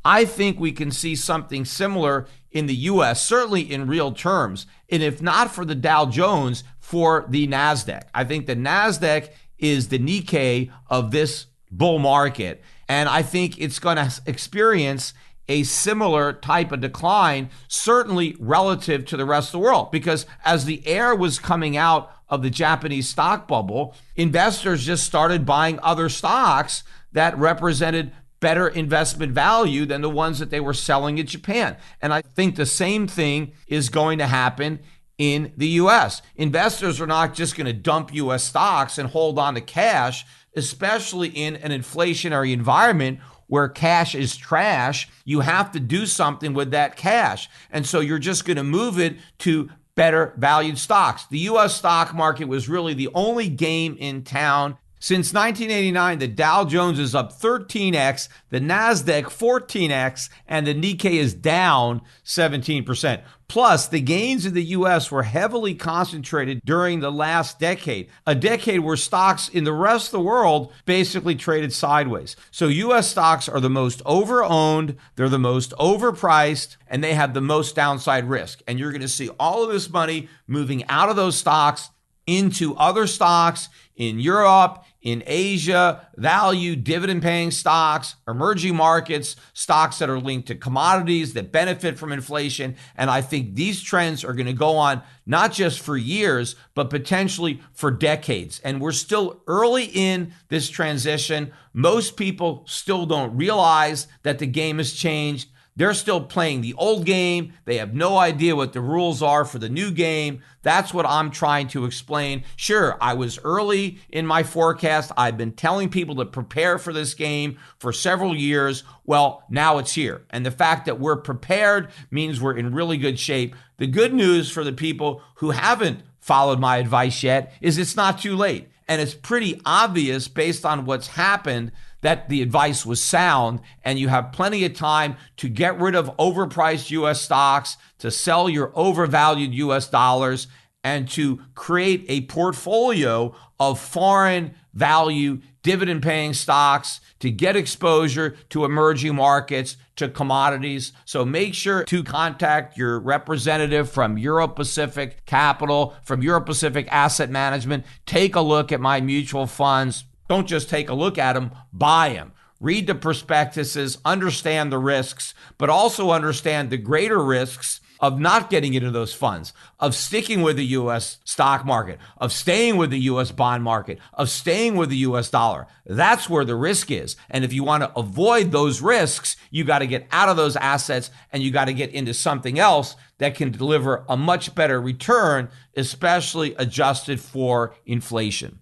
I think we can see something similar in the U.S., certainly in real terms, and if not for the Dow Jones, for the Nasdaq. I think the Nasdaq is the Nikkei of this bull market, and I think it's going to experience a similar type of decline, certainly relative to the rest of the world, because as the air was coming out of the Japanese stock bubble, investors just started buying other stocks that represented better investment value than the ones that they were selling in Japan. And I think the same thing is going to happen in the US. Investors are not just going to dump US stocks and hold on to cash, especially in an inflationary environment where cash is trash. You have to do something with that cash. And so you're just going to move it to better valued stocks. The US stock market was really the only game in town. Since 1989, the Dow Jones is up 13x, the Nasdaq 14x, and the Nikkei is down 17%. Plus, the gains in the U.S. were heavily concentrated during the last decade, a decade where stocks in the rest of the world basically traded sideways. So U.S. stocks are the most overowned, they're the most overpriced, and they have the most downside risk. And you're going to see all of this money moving out of those stocks into other stocks in Europe, in Asia, value, dividend-paying stocks, emerging markets, stocks that are linked to commodities that benefit from inflation. And I think these trends are going to go on not just for years, but potentially for decades. And we're still early in this transition. Most people still don't realize that the game has changed. They're still playing the old game. They have no idea what the rules are for the new game. That's what I'm trying to explain. Sure, I was early in my forecast. I've been telling people to prepare for this game for several years. Well, now it's here. And the fact that we're prepared means we're in really good shape. The good news for the people who haven't followed my advice yet is it's not too late. And it's pretty obvious based on what's happened that the advice was sound, and you have plenty of time to get rid of overpriced U.S. stocks, to sell your overvalued U.S. dollars, and to create a portfolio of foreign value dividend paying stocks, to get exposure to emerging markets, to commodities. So make sure to contact your representative from Euro Pacific Capital, from Euro Pacific Asset Management. Take a look at my mutual funds. Don't just take a look at them, buy them. Read the prospectuses, understand the risks, but also understand the greater risks of not getting into those funds, of sticking with the U.S. stock market, of staying with the U.S. bond market, of staying with the U.S. dollar. That's where the risk is. And if you want to avoid those risks, you got to get out of those assets and you got to get into something else that can deliver a much better return, especially adjusted for inflation.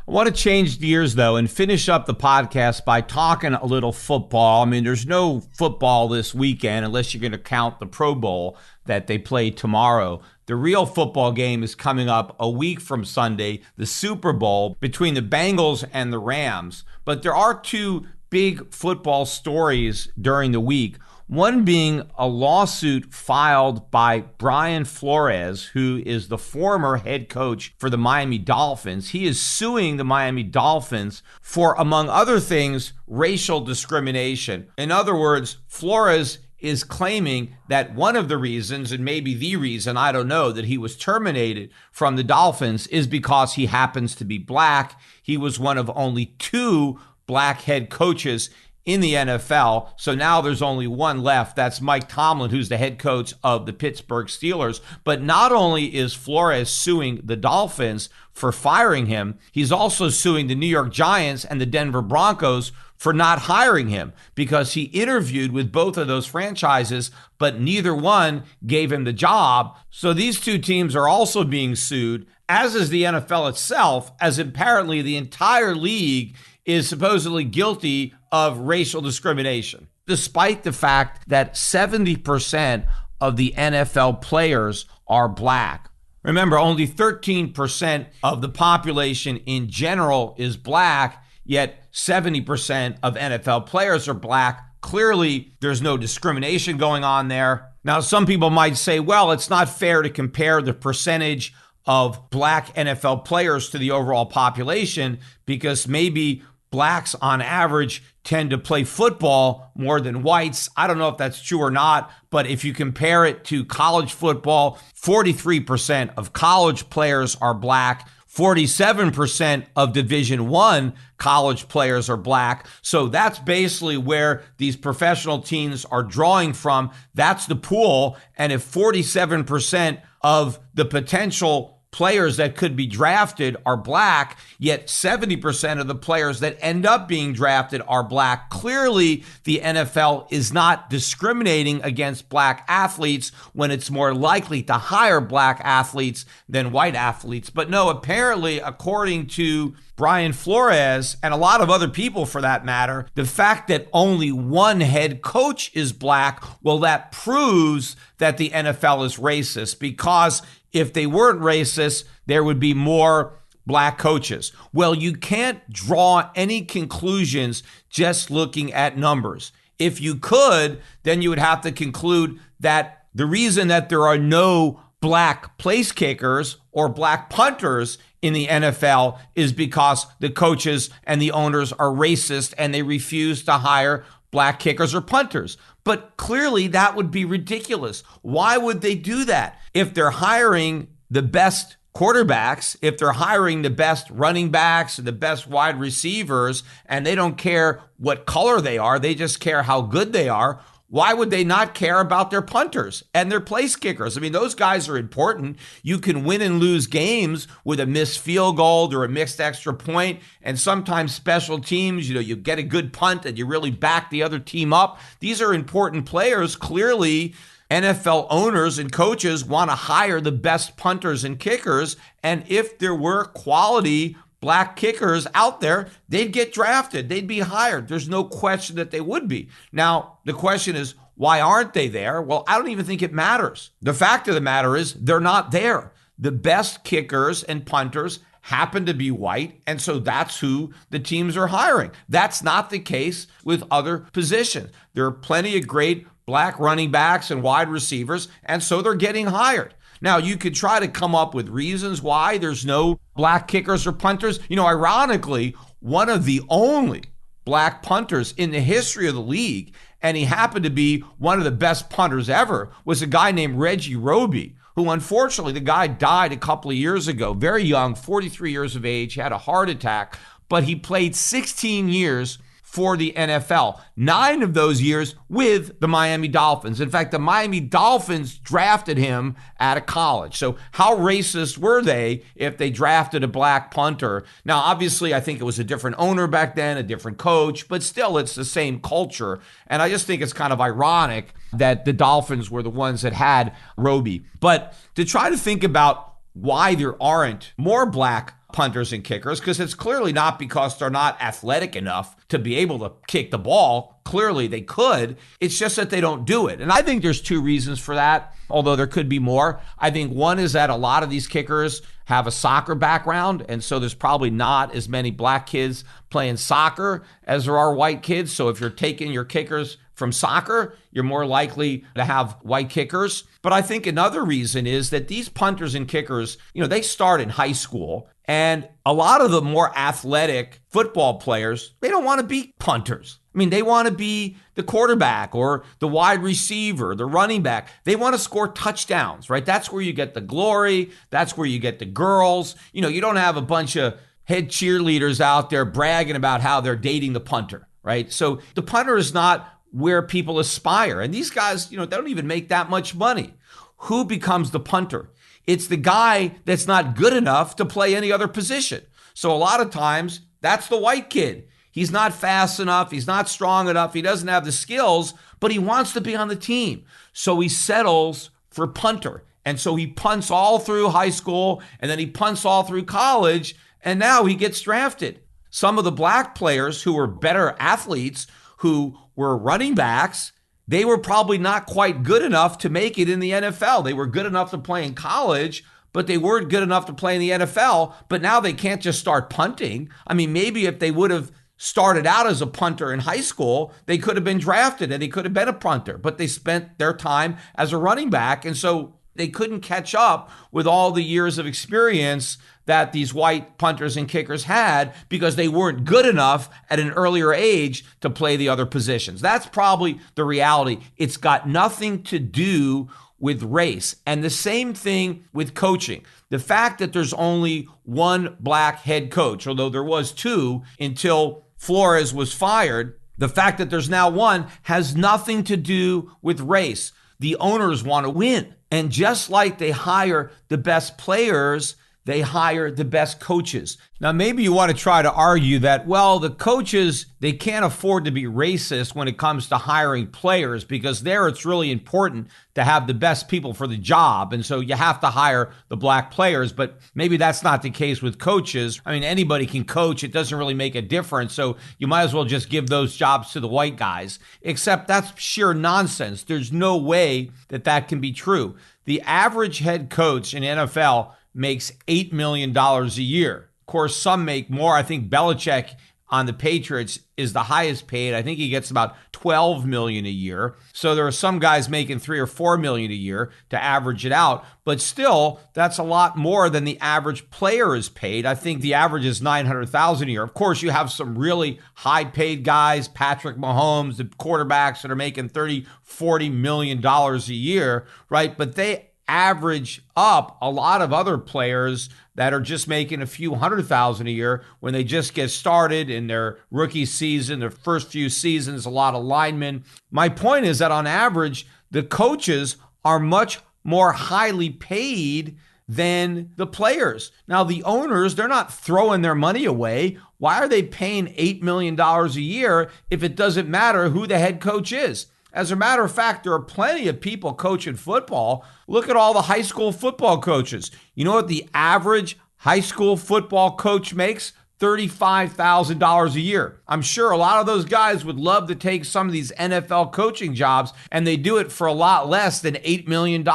I want to change gears, though, and finish up the podcast by talking a little football. I mean, there's no football this weekend unless you're going to count the Pro Bowl that they play tomorrow. The real football game is coming up a week from Sunday, the Super Bowl between the Bengals and the Rams. But there are two big football stories during the week. One being a lawsuit filed by Brian Flores, who is the former head coach for the Miami Dolphins. He is suing the Miami Dolphins for, among other things, racial discrimination. In other words, Flores is claiming that one of the reasons, and maybe the reason, I don't know, that he was terminated from the Dolphins is because he happens to be black. He was one of only two black head coaches in the NFL. So now there's only one left. That's Mike Tomlin, who's the head coach of the Pittsburgh Steelers. But not only is Flores suing the Dolphins for firing him, he's also suing the New York Giants and the Denver Broncos for not hiring him because he interviewed with both of those franchises, but neither one gave him the job. So these two teams are also being sued, as is the NFL itself, as apparently the entire league is supposedly guilty of racial discrimination, despite the fact that 70% of the NFL players are black. Remember, only 13% of the population in general is black, yet 70% of NFL players are black. Clearly, there's no discrimination going on there. Now, some people might say, well, it's not fair to compare the percentage of black NFL players to the overall population because maybe blacks on average tend to play football more than whites. I don't know if that's true or not, but if you compare it to college football, 43% of college players are black. 47% of Division I college players are black. So that's basically where these professional teams are drawing from. That's the pool. And if 47% of the potential players that could be drafted are black, yet 70% of the players that end up being drafted are black. Clearly, the NFL is not discriminating against black athletes when it's more likely to hire black athletes than white athletes. But no, apparently, according to Brian Flores and a lot of other people for that matter, the fact that only one head coach is black, well, that proves that the NFL is racist, because if they weren't racist, there would be more black coaches. Well, you can't draw any conclusions just looking at numbers. If you could, then you would have to conclude that the reason that there are no black place kickers or black punters in the NFL is because the coaches and the owners are racist and they refuse to hire black kickers or punters. But clearly that would be ridiculous. Why would they do that? If they're hiring the best quarterbacks, if they're hiring the best running backs and the best wide receivers, and they don't care what color they are, they just care how good they are, why would they not care about their punters and their place kickers? I mean, those guys are important. You can win and lose games with a missed field goal or a missed extra point. And sometimes special teams, you get a good punt and you really back the other team up. These are important players. Clearly, NFL owners and coaches want to hire the best punters and kickers. And if there were quality black kickers out there, they'd get drafted. They'd be hired. There's no question that they would be. Now, the question is, why aren't they there? Well, I don't even think it matters. The fact of the matter is they're not there. The best kickers and punters happen to be white, and so that's who the teams are hiring. That's not the case with other positions. There are plenty of great black running backs and wide receivers, and so they're getting hired. Now, you could try to come up with reasons why there's no black kickers or punters. Ironically, one of the only black punters in the history of the league, and he happened to be one of the best punters ever, was a guy named Reggie Roby, who unfortunately, the guy died a couple of years ago, very young, 43 years of age, had a heart attack, but he played 16 years for the NFL, 9 of those years with the Miami Dolphins. In fact, the Miami Dolphins drafted him out of college. So how racist were they if they drafted a black punter? Now, obviously, I think it was a different owner back then, a different coach, but still it's the same culture. And I just think it's kind of ironic that the Dolphins were the ones that had Roby. But to try to think about why there aren't more black punters and kickers, because it's clearly not because they're not athletic enough to be able to kick the ball. Clearly they could. It's just that they don't do it. And I think there's 2 reasons for that, although there could be more. I think one is that a lot of these kickers have a soccer background, and so there's probably not as many black kids playing soccer as there are white kids. So if you're taking your kickers from soccer, you're more likely to have white kickers. But I think another reason is that these punters and kickers, they start in high school, and a lot of the more athletic football players, they don't want to be punters. They want to be the quarterback or the wide receiver, the running back. They want to score touchdowns, right? That's where you get the glory. That's where you get the girls. You don't have a bunch of head cheerleaders out there bragging about how they're dating the punter, right? So the punter is not where people aspire. And these guys, they don't even make that much money. Who becomes the punter? It's the guy that's not good enough to play any other position. So a lot of times, that's the white kid. He's not fast enough. He's not strong enough. He doesn't have the skills, but he wants to be on the team. So he settles for punter. And so he punts all through high school, and then he punts all through college, and now he gets drafted. Some of the black players who were better athletes, who were running backs, they were probably not quite good enough to make it in the NFL. They were good enough to play in college, but they weren't good enough to play in the NFL. But now they can't just start punting. Maybe if they would have started out as a punter in high school, they could have been drafted and they could have been a punter, but they spent their time as a running back. And so they couldn't catch up with all the years of experience that these white punters and kickers had because they weren't good enough at an earlier age to play the other positions. That's probably the reality. It's got nothing to do with race. And the same thing with coaching. The fact that there's only one black head coach, although there was 2 until Flores was fired, the fact that there's now one has nothing to do with race. The owners want to win. And just like they hire the best players, they hire the best coaches. Now, maybe you want to try to argue that, well, the coaches, they can't afford to be racist when it comes to hiring players because there it's really important to have the best people for the job. And so you have to hire the black players. But maybe that's not the case with coaches. Anybody can coach. It doesn't really make a difference. So you might as well just give those jobs to the white guys. Except that's sheer nonsense. There's no way that that can be true. The average head coach in NFL makes $8 million a year. Of course, some make more. I think Belichick on the Patriots is the highest paid. I think he gets about $12 million a year. So there are some guys making $3 or $4 million a year to average it out. But still, that's a lot more than the average player is paid. I think the average is $900,000 a year. Of course, you have some really high paid guys, Patrick Mahomes, the quarterbacks that are making $30, $40 million a year, right? But they average up a lot of other players that are just making a few $100,000 a year when they just get started in their rookie season, their first few seasons, a lot of linemen. My point is that on average, the coaches are much more highly paid than the players. Now, the owners, they're not throwing their money away. Why are they paying $8 million a year if it doesn't matter who the head coach is? As a matter of fact, there are plenty of people coaching football. Look at all the high school football coaches. You know what the average high school football coach makes? $35,000 a year. I'm sure a lot of those guys would love to take some of these NFL coaching jobs, and they do it for a lot less than $8 million.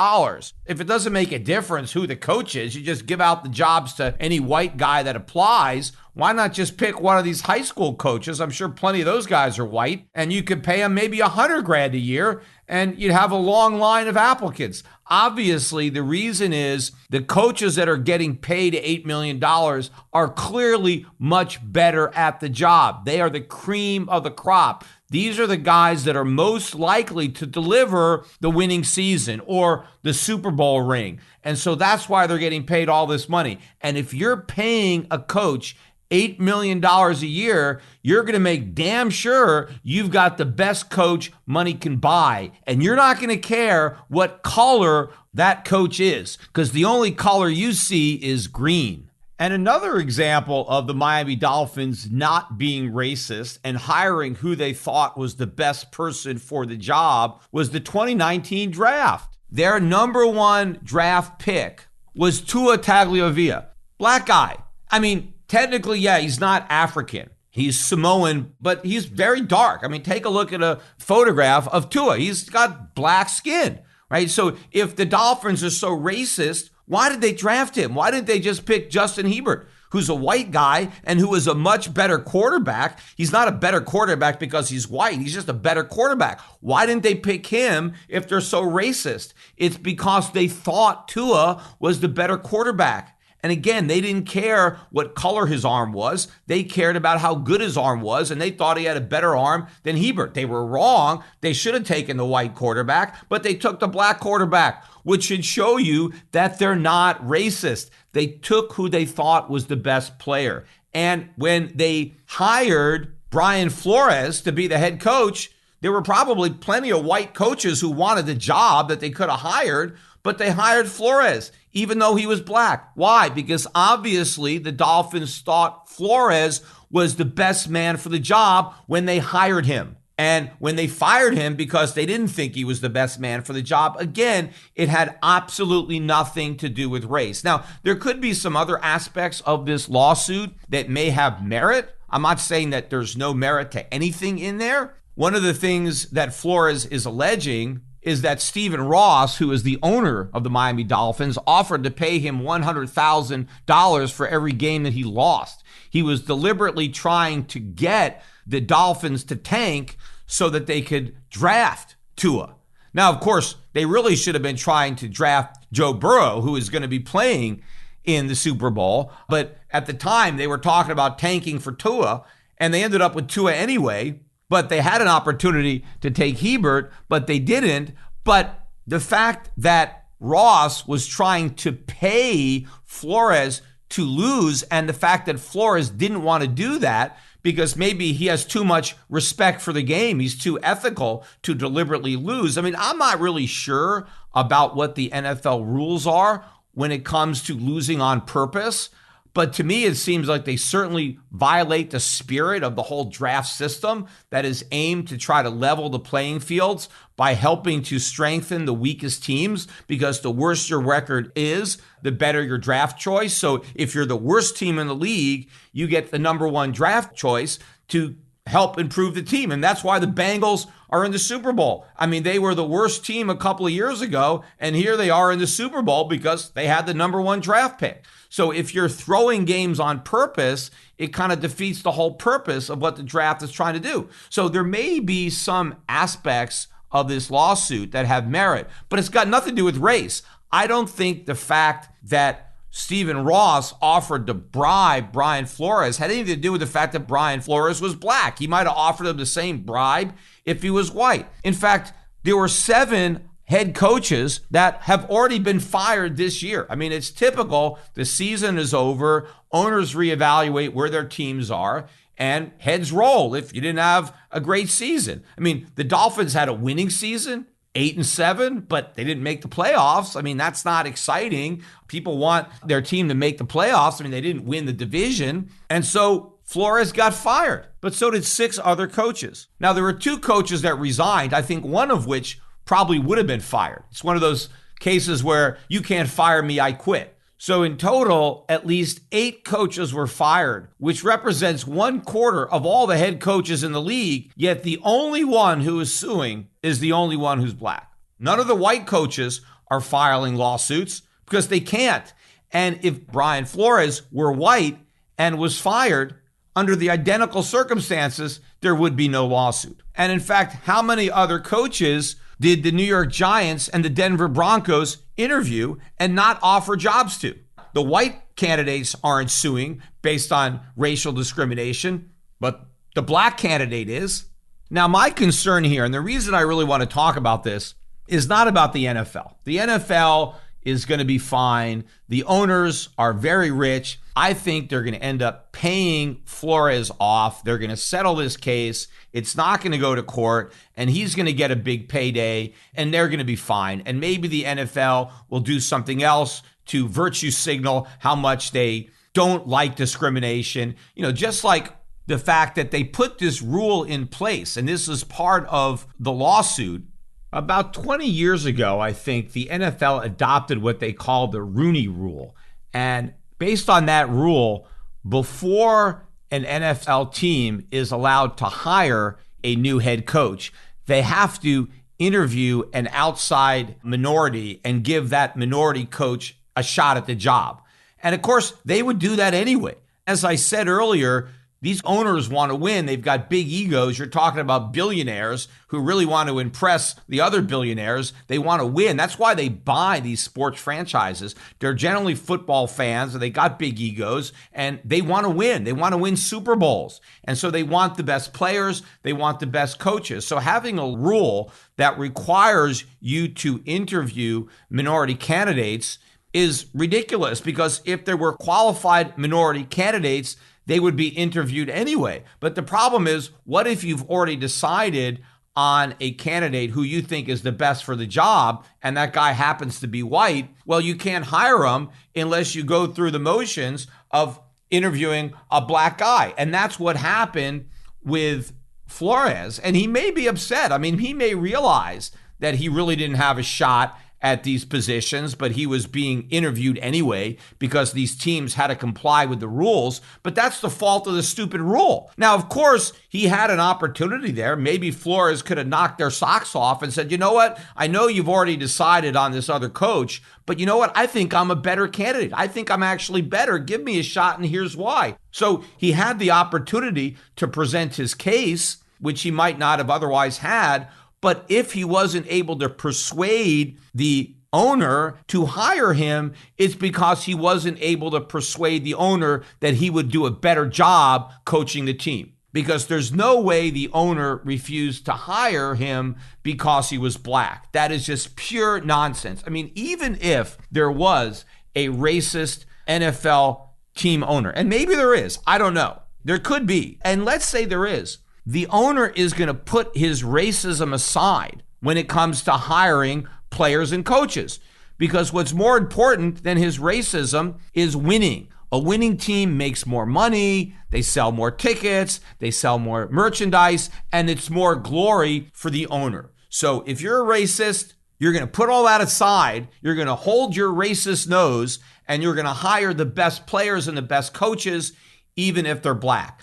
If it doesn't make a difference who the coach is, you just give out the jobs to any white guy that applies. Why not just pick one of these high school coaches? I'm sure plenty of those guys are white, and you could pay them maybe $100,000 a year, and you'd have a long line of applicants. Obviously, the reason is the coaches that are getting paid $8 million are clearly much better at the job. They are the cream of the crop. These are the guys that are most likely to deliver the winning season or the Super Bowl ring. And so that's why they're getting paid all this money. And if you're paying a coach $8 million a year, you're going to make damn sure you've got the best coach money can buy. And you're not going to care what color that coach is, because the only color you see is green. And another example of the Miami Dolphins not being racist and hiring who they thought was the best person for the job was the 2019 draft. Their number one draft pick was Tua Tagovailoa, black guy. I mean, technically, yeah, he's not African. He's Samoan, but he's very dark. I mean, take a look at a photograph of Tua. He's got black skin, right? So if the Dolphins are so racist, why did they draft him? Why didn't they just pick Justin Herbert, who's a white guy and who is a much better quarterback? He's not a better quarterback because he's white. He's just a better quarterback. Why didn't they pick him if they're so racist? It's because they thought Tua was the better quarterback. And again, they didn't care what color his arm was. They cared about how good his arm was, and they thought he had a better arm than Herbert. They were wrong. They should have taken the white quarterback, but they took the black quarterback, which should show you that they're not racist. They took who they thought was the best player. And when they hired Brian Flores to be the head coach, there were probably plenty of white coaches who wanted the job that they could have hired, but they hired Flores, even though he was black. Why? Because obviously the Dolphins thought Flores was the best man for the job when they hired him. And when they fired him because they didn't think he was the best man for the job, again, it had absolutely nothing to do with race. Now, there could be some other aspects of this lawsuit that may have merit. I'm not saying that there's no merit to anything in there. One of the things that Flores is alleging is that Stephen Ross, who is the owner of the Miami Dolphins, offered to pay him $100,000 for every game that he lost. He was deliberately trying to get the Dolphins to tank so that they could draft Tua. Now, of course, they really should have been trying to draft Joe Burrow, who is going to be playing in the Super Bowl. But at the time, they were talking about tanking for Tua, and they ended up with Tua anyway. But they had an opportunity to take Herbert, but they didn't. But the fact that Ross was trying to pay Flores to lose, and the fact that Flores didn't want to do that because maybe he has too much respect for the game, he's too ethical to deliberately lose. I mean, I'm not really sure about what the NFL rules are when it comes to losing on purpose. But to me, it seems like they certainly violate the spirit of the whole draft system that is aimed to try to level the playing fields by helping to strengthen the weakest teams, because the worse your record is, the better your draft choice. So if you're the worst team in the league, you get the number one draft choice to help improve the team. And that's why the Bengals are in the Super Bowl. I mean, they were the worst team a couple of years ago, and here they are in the Super Bowl because they had the number one draft pick. So if you're throwing games on purpose, it kind of defeats the whole purpose of what the draft is trying to do. So there may be some aspects of this lawsuit that have merit, but it's got nothing to do with race. I don't think the fact that Stephen Ross offered to bribe Brian Flores had anything to do with the fact that Brian Flores was black. He might have offered him the same bribe if he was white. In fact, there were 7 head coaches that have already been fired this year. I mean, it's typical. The season is over. Owners reevaluate where their teams are, and heads roll if you didn't have a great season. I mean, the Dolphins had a winning season, 8-7, but they didn't make the playoffs. I mean, that's not exciting. People want their team to make the playoffs. I mean, they didn't win the division. And so Flores got fired, but so did 6 other coaches. Now, there were 2 coaches that resigned, I think one of which probably would have been fired. It's one of those cases where you can't fire me, I quit. So in total, at least 8 coaches were fired, which represents 1/4 of all the head coaches in the league, yet the only one who is suing is the only one who's black. None of the white coaches are filing lawsuits because they can't. And if Brian Flores were white and was fired under the identical circumstances, there would be no lawsuit. And in fact, how many other coaches did the New York Giants and the Denver Broncos interview and not offer jobs to? The white candidates aren't suing based on racial discrimination, but the black candidate is. Now, my concern here, and the reason I really want to talk about this, is not about the NFL. The NFL is going to be fine. The owners are very rich. I think they're going to end up paying Flores off. They're going to settle this case. It's not going to go to court, and he's going to get a big payday, and they're going to be fine. And maybe the NFL will do something else to virtue signal how much they don't like discrimination. Just like the fact that they put this rule in place, and this is part of the lawsuit. About 20 years ago, I think, the NFL adopted what they call the Rooney Rule. And based on that rule, before an NFL team is allowed to hire a new head coach, they have to interview an outside minority and give that minority coach a shot at the job. And of course, they would do that anyway. As I said earlier, these owners want to win. They've got big egos. You're talking about billionaires who really want to impress the other billionaires. They want to win. That's why they buy these sports franchises. They're generally football fans, and they got big egos, and they want to win. They want to win Super Bowls. And so they want the best players. They want the best coaches. So having a rule that requires you to interview minority candidates is ridiculous, because if there were qualified minority candidates, they would be interviewed anyway. But the problem is, what if you've already decided on a candidate who you think is the best for the job, and that guy happens to be white? Well, you can't hire him unless you go through the motions of interviewing a black guy. And that's what happened with Flores. And he may be upset. I mean, he may realize that he really didn't have a shot at these positions, but he was being interviewed anyway because these teams had to comply with the rules. But that's the fault of the stupid rule. Now, of course, he had an opportunity there. Maybe Flores could have knocked their socks off and said, you know what? I know you've already decided on this other coach, but you know what? I think I'm a better candidate. I think I'm actually better. Give me a shot, and here's why. So he had the opportunity to present his case, which he might not have otherwise had. But if he wasn't able to persuade the owner to hire him, it's because he wasn't able to persuade the owner that he would do a better job coaching the team. Because there's no way the owner refused to hire him because he was black. That is just pure nonsense. I mean, even if there was a racist NFL team owner, and maybe there is, I don't know. There could be. And let's say there is. The owner is going to put his racism aside when it comes to hiring players and coaches, because what's more important than his racism is winning. A winning team makes more money, they sell more tickets, they sell more merchandise, and it's more glory for the owner. So if you're a racist, you're going to put all that aside, you're going to hold your racist nose, and you're going to hire the best players and the best coaches, even if they're black.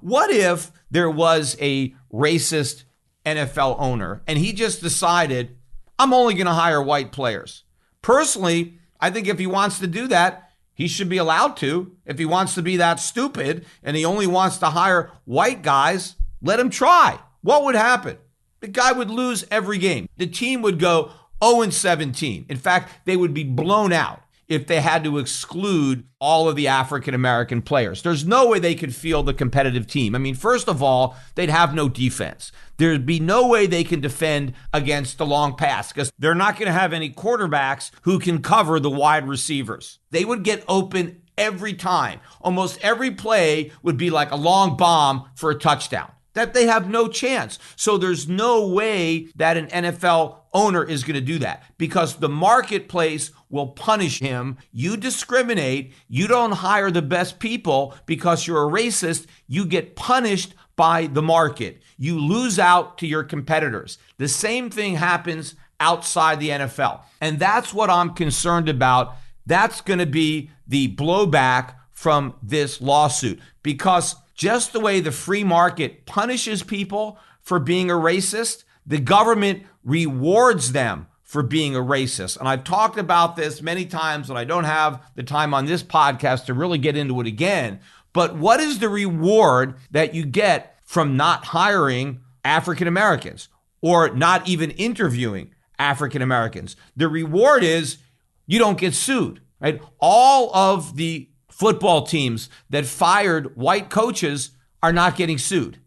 What if there was a racist NFL owner and he just decided, I'm only going to hire white players? Personally, I think if he wants to do that, he should be allowed to. If he wants to be that stupid and he only wants to hire white guys, let him try. What would happen? The guy would lose every game. The team would go 0-17. In fact, they would be blown out if they had to exclude all of the African-American players. There's no way they could field a competitive team. I mean, first of all, they'd have no defense. There'd be no way they can defend against the long pass because they're not going to have any quarterbacks who can cover the wide receivers. They would get open every time. Almost every play would be like a long bomb for a touchdown. That they have no chance. So there's no way that an NFL owner is going to do that because the marketplace will punish him. You discriminate. You don't hire the best people because you're a racist. You get punished by the market. You lose out to your competitors. The same thing happens outside the NFL. And that's what I'm concerned about. That's going to be the blowback from this lawsuit because just the way the free market punishes people for being a racist, the government rewards them for being a racist. And I've talked about this many times, and I don't have the time on this podcast to really get into it again. But what is the reward that you get from not hiring African Americans or not even interviewing African Americans. The reward is you don't get sued, right? All of the football teams that fired white coaches are not getting sued.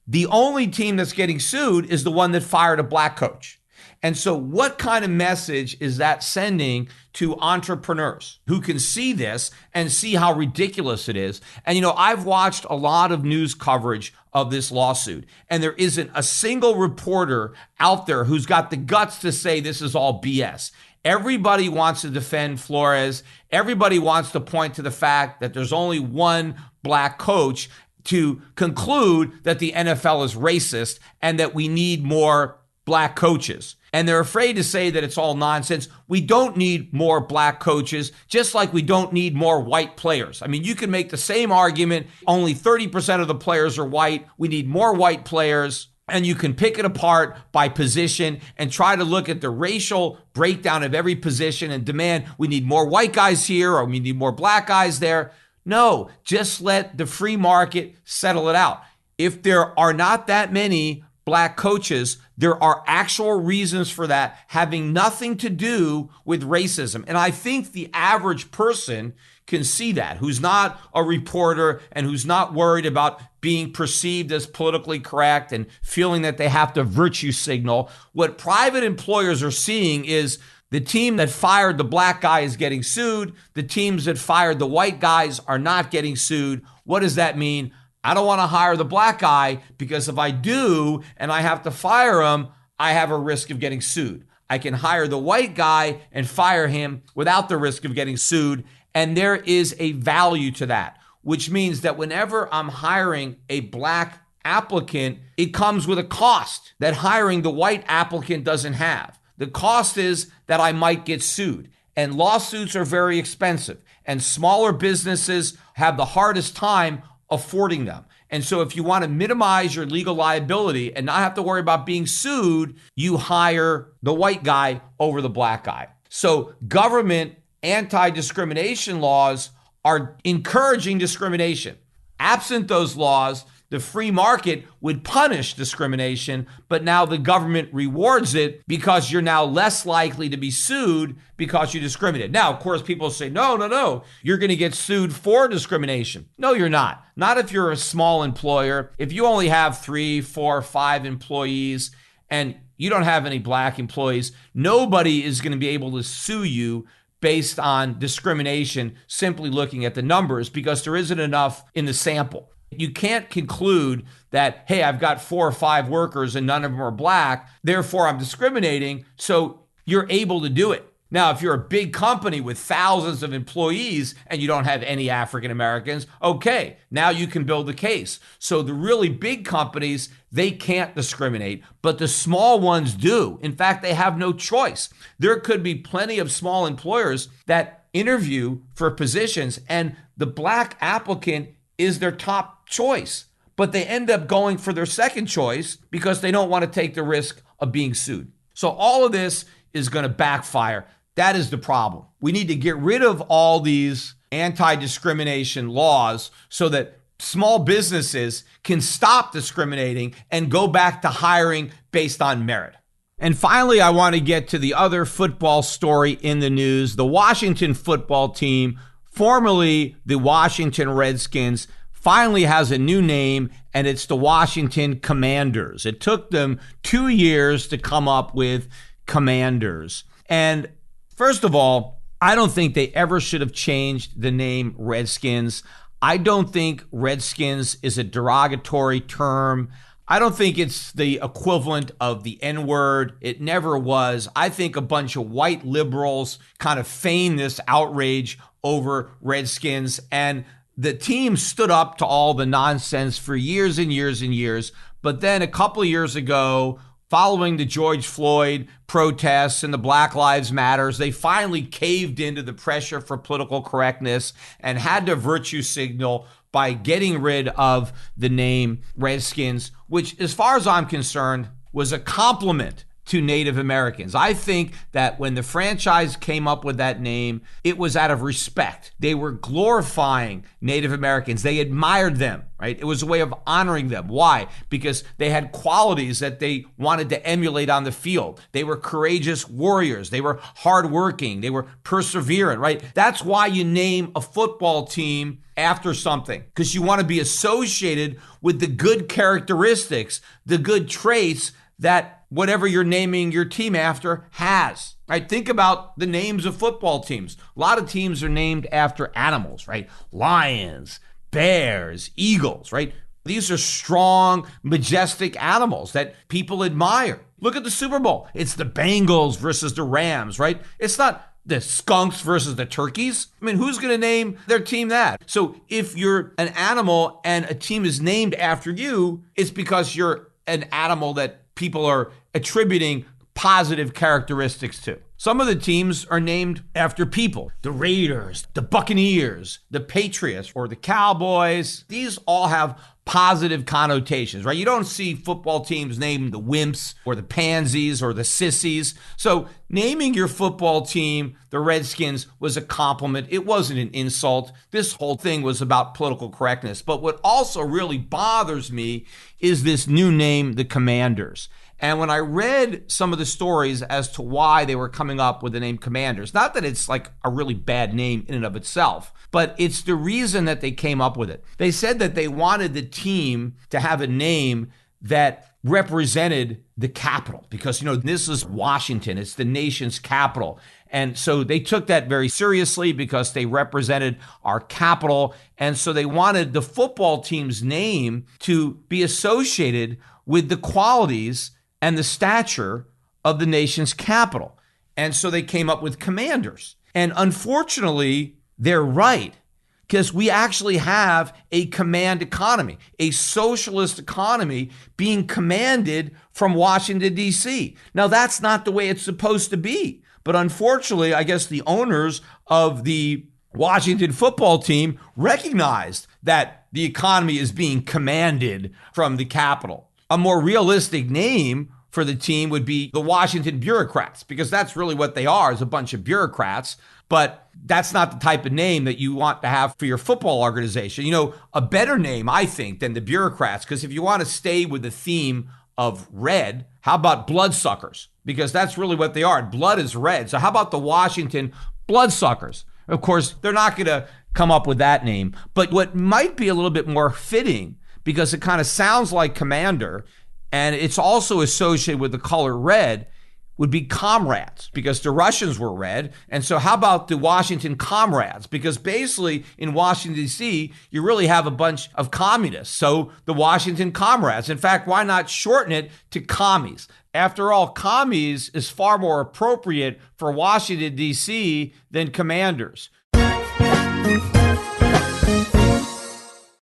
The only team that's getting sued is the one that fired a black coach. And so what kind of message is that sending to entrepreneurs who can see this and see how ridiculous it is? And, I've watched a lot of news coverage of this lawsuit, and there isn't a single reporter out there who's got the guts to say this is all BS. Everybody wants to defend Flores. Everybody wants to point to the fact that there's only one black coach to conclude that the NFL is racist and that we need more black coaches. And they're afraid to say that it's all nonsense. We don't need more black coaches, just like we don't need more white players. I mean, you can make the same argument. Only 30% of the players are white. We need more white players. And you can pick it apart by position and try to look at the racial breakdown of every position and demand we need more white guys here or we need more black guys there. No, just let the free market settle it out. If there are not that many black coaches, there are actual reasons for that having nothing to do with racism. And I think the average person can see that, who's not a reporter and who's not worried about being perceived as politically correct and feeling that they have to virtue signal. What private employers are seeing is the team that fired the black guy is getting sued. The teams that fired the white guys are not getting sued. What does that mean? I don't want to hire the black guy because if I do and I have to fire him, I have a risk of getting sued. I can hire the white guy and fire him without the risk of getting sued. And there is a value to that, which means that whenever I'm hiring a black applicant, it comes with a cost that hiring the white applicant doesn't have. The cost is that I might get sued. And lawsuits are very expensive. And smaller businesses have the hardest time affording them. And so if you want to minimize your legal liability and not have to worry about being sued, you hire the white guy over the black guy. So government anti-discrimination laws are encouraging discrimination. Absent those laws, the free market would punish discrimination, but now the government rewards it because you're now less likely to be sued because you discriminate. Now, of course, people say, no, you're going to get sued for discrimination. No, you're not. Not if you're a small employer. If you only have 3, 4, 5 employees and you don't have any black employees, nobody is going to be able to sue you based on discrimination simply looking at the numbers because there isn't enough in the sample. You can't conclude that, hey, I've got 4 or 5 workers and none of them are black, therefore I'm discriminating, so you're able to do it. Now, if you're a big company with thousands of employees and you don't have any African Americans, okay, now you can build a case. So the really big companies, they can't discriminate, but the small ones do. In fact, they have no choice. There could be plenty of small employers that interview for positions and the black applicant is their top choice, but they end up going for their second choice because they don't want to take the risk of being sued. So all of this is going to backfire. That is the problem. We need to get rid of all these anti-discrimination laws so that small businesses can stop discriminating and go back to hiring based on merit. And finally, I want to get to the other football story in the news. The Washington football team, formerly the Washington Redskins, finally has a new name, and it's the Washington Commanders. It took them 2 years to come up with Commanders. And first of all, I don't think they ever should have changed the name Redskins. I don't think Redskins is a derogatory term. I don't think it's the equivalent of the N-word. It never was. I think a bunch of white liberals kind of feign this outrage over Redskins, and the team stood up to all the nonsense for years and years and years. But then a couple of years ago, following the George Floyd protests and the Black Lives Matters, they finally caved into the pressure for political correctness and had to virtue signal by getting rid of the name Redskins, which, as far as I'm concerned, was a compliment to Native Americans. I think that when the franchise came up with that name, it was out of respect. They were glorifying Native Americans. They admired them, right? It was a way of honoring them. Why? Because they had qualities that they wanted to emulate on the field. They were courageous warriors. They were hardworking. They were perseverant, right? That's why you name a football team after something, because you want to be associated with the good characteristics, the good traits that whatever you're naming your team after has, right? Think about the names of football teams. A lot of teams are named after animals, right? Lions, bears, eagles, right? These are strong, majestic animals that people admire. Look at the Super Bowl. It's the Bengals versus the Rams, right? It's not the skunks versus the turkeys. I mean, who's going to name their team that? So if you're an animal and a team is named after you, it's because you're an animal that people are attributing positive characteristics to. Some of the teams are named after people. The Raiders, the Buccaneers, the Patriots, or the Cowboys. These all have positive connotations, right? You don't see football teams named the Wimps or the Pansies or the Sissies. So naming your football team the Redskins was a compliment. It wasn't an insult. This whole thing was about political correctness. But what also really bothers me is this new name, the Commanders. And when I read some of the stories as to why they were coming up with the name Commanders, not that it's like a really bad name in and of itself, but it's the reason that they came up with it. They said that they wanted the team to have a name that represented the capital because, this is Washington. It's the nation's capital. And so they took that very seriously because they represented our capital. And so they wanted the football team's name to be associated with the qualities and the stature of the nation's capital. And so they came up with Commanders. And unfortunately, they're right, because we actually have a command economy, a socialist economy being commanded from Washington, D.C. Now, that's not the way it's supposed to be. But unfortunately, I guess the owners of the Washington football team recognized that the economy is being commanded from the capital. A more realistic name for the team would be the Washington Bureaucrats, because that's really what they are, is a bunch of bureaucrats. But that's not the type of name that you want to have for your football organization. A better name, I think, than the Bureaucrats, because if you want to stay with the theme of red, how about Bloodsuckers? Because that's really what they are. Blood is red. So how about the Washington Bloodsuckers? Of course, they're not going to come up with that name. But what might be a little bit more fitting, because it kind of sounds like Commander, and it's also associated with the color red, would be Comrades, because the Russians were red. And so how about the Washington Comrades? Because basically in Washington, D.C., you really have a bunch of communists. So the Washington Comrades. In fact, why not shorten it to Commies? After all, Commies is far more appropriate for Washington, D.C. than Commanders.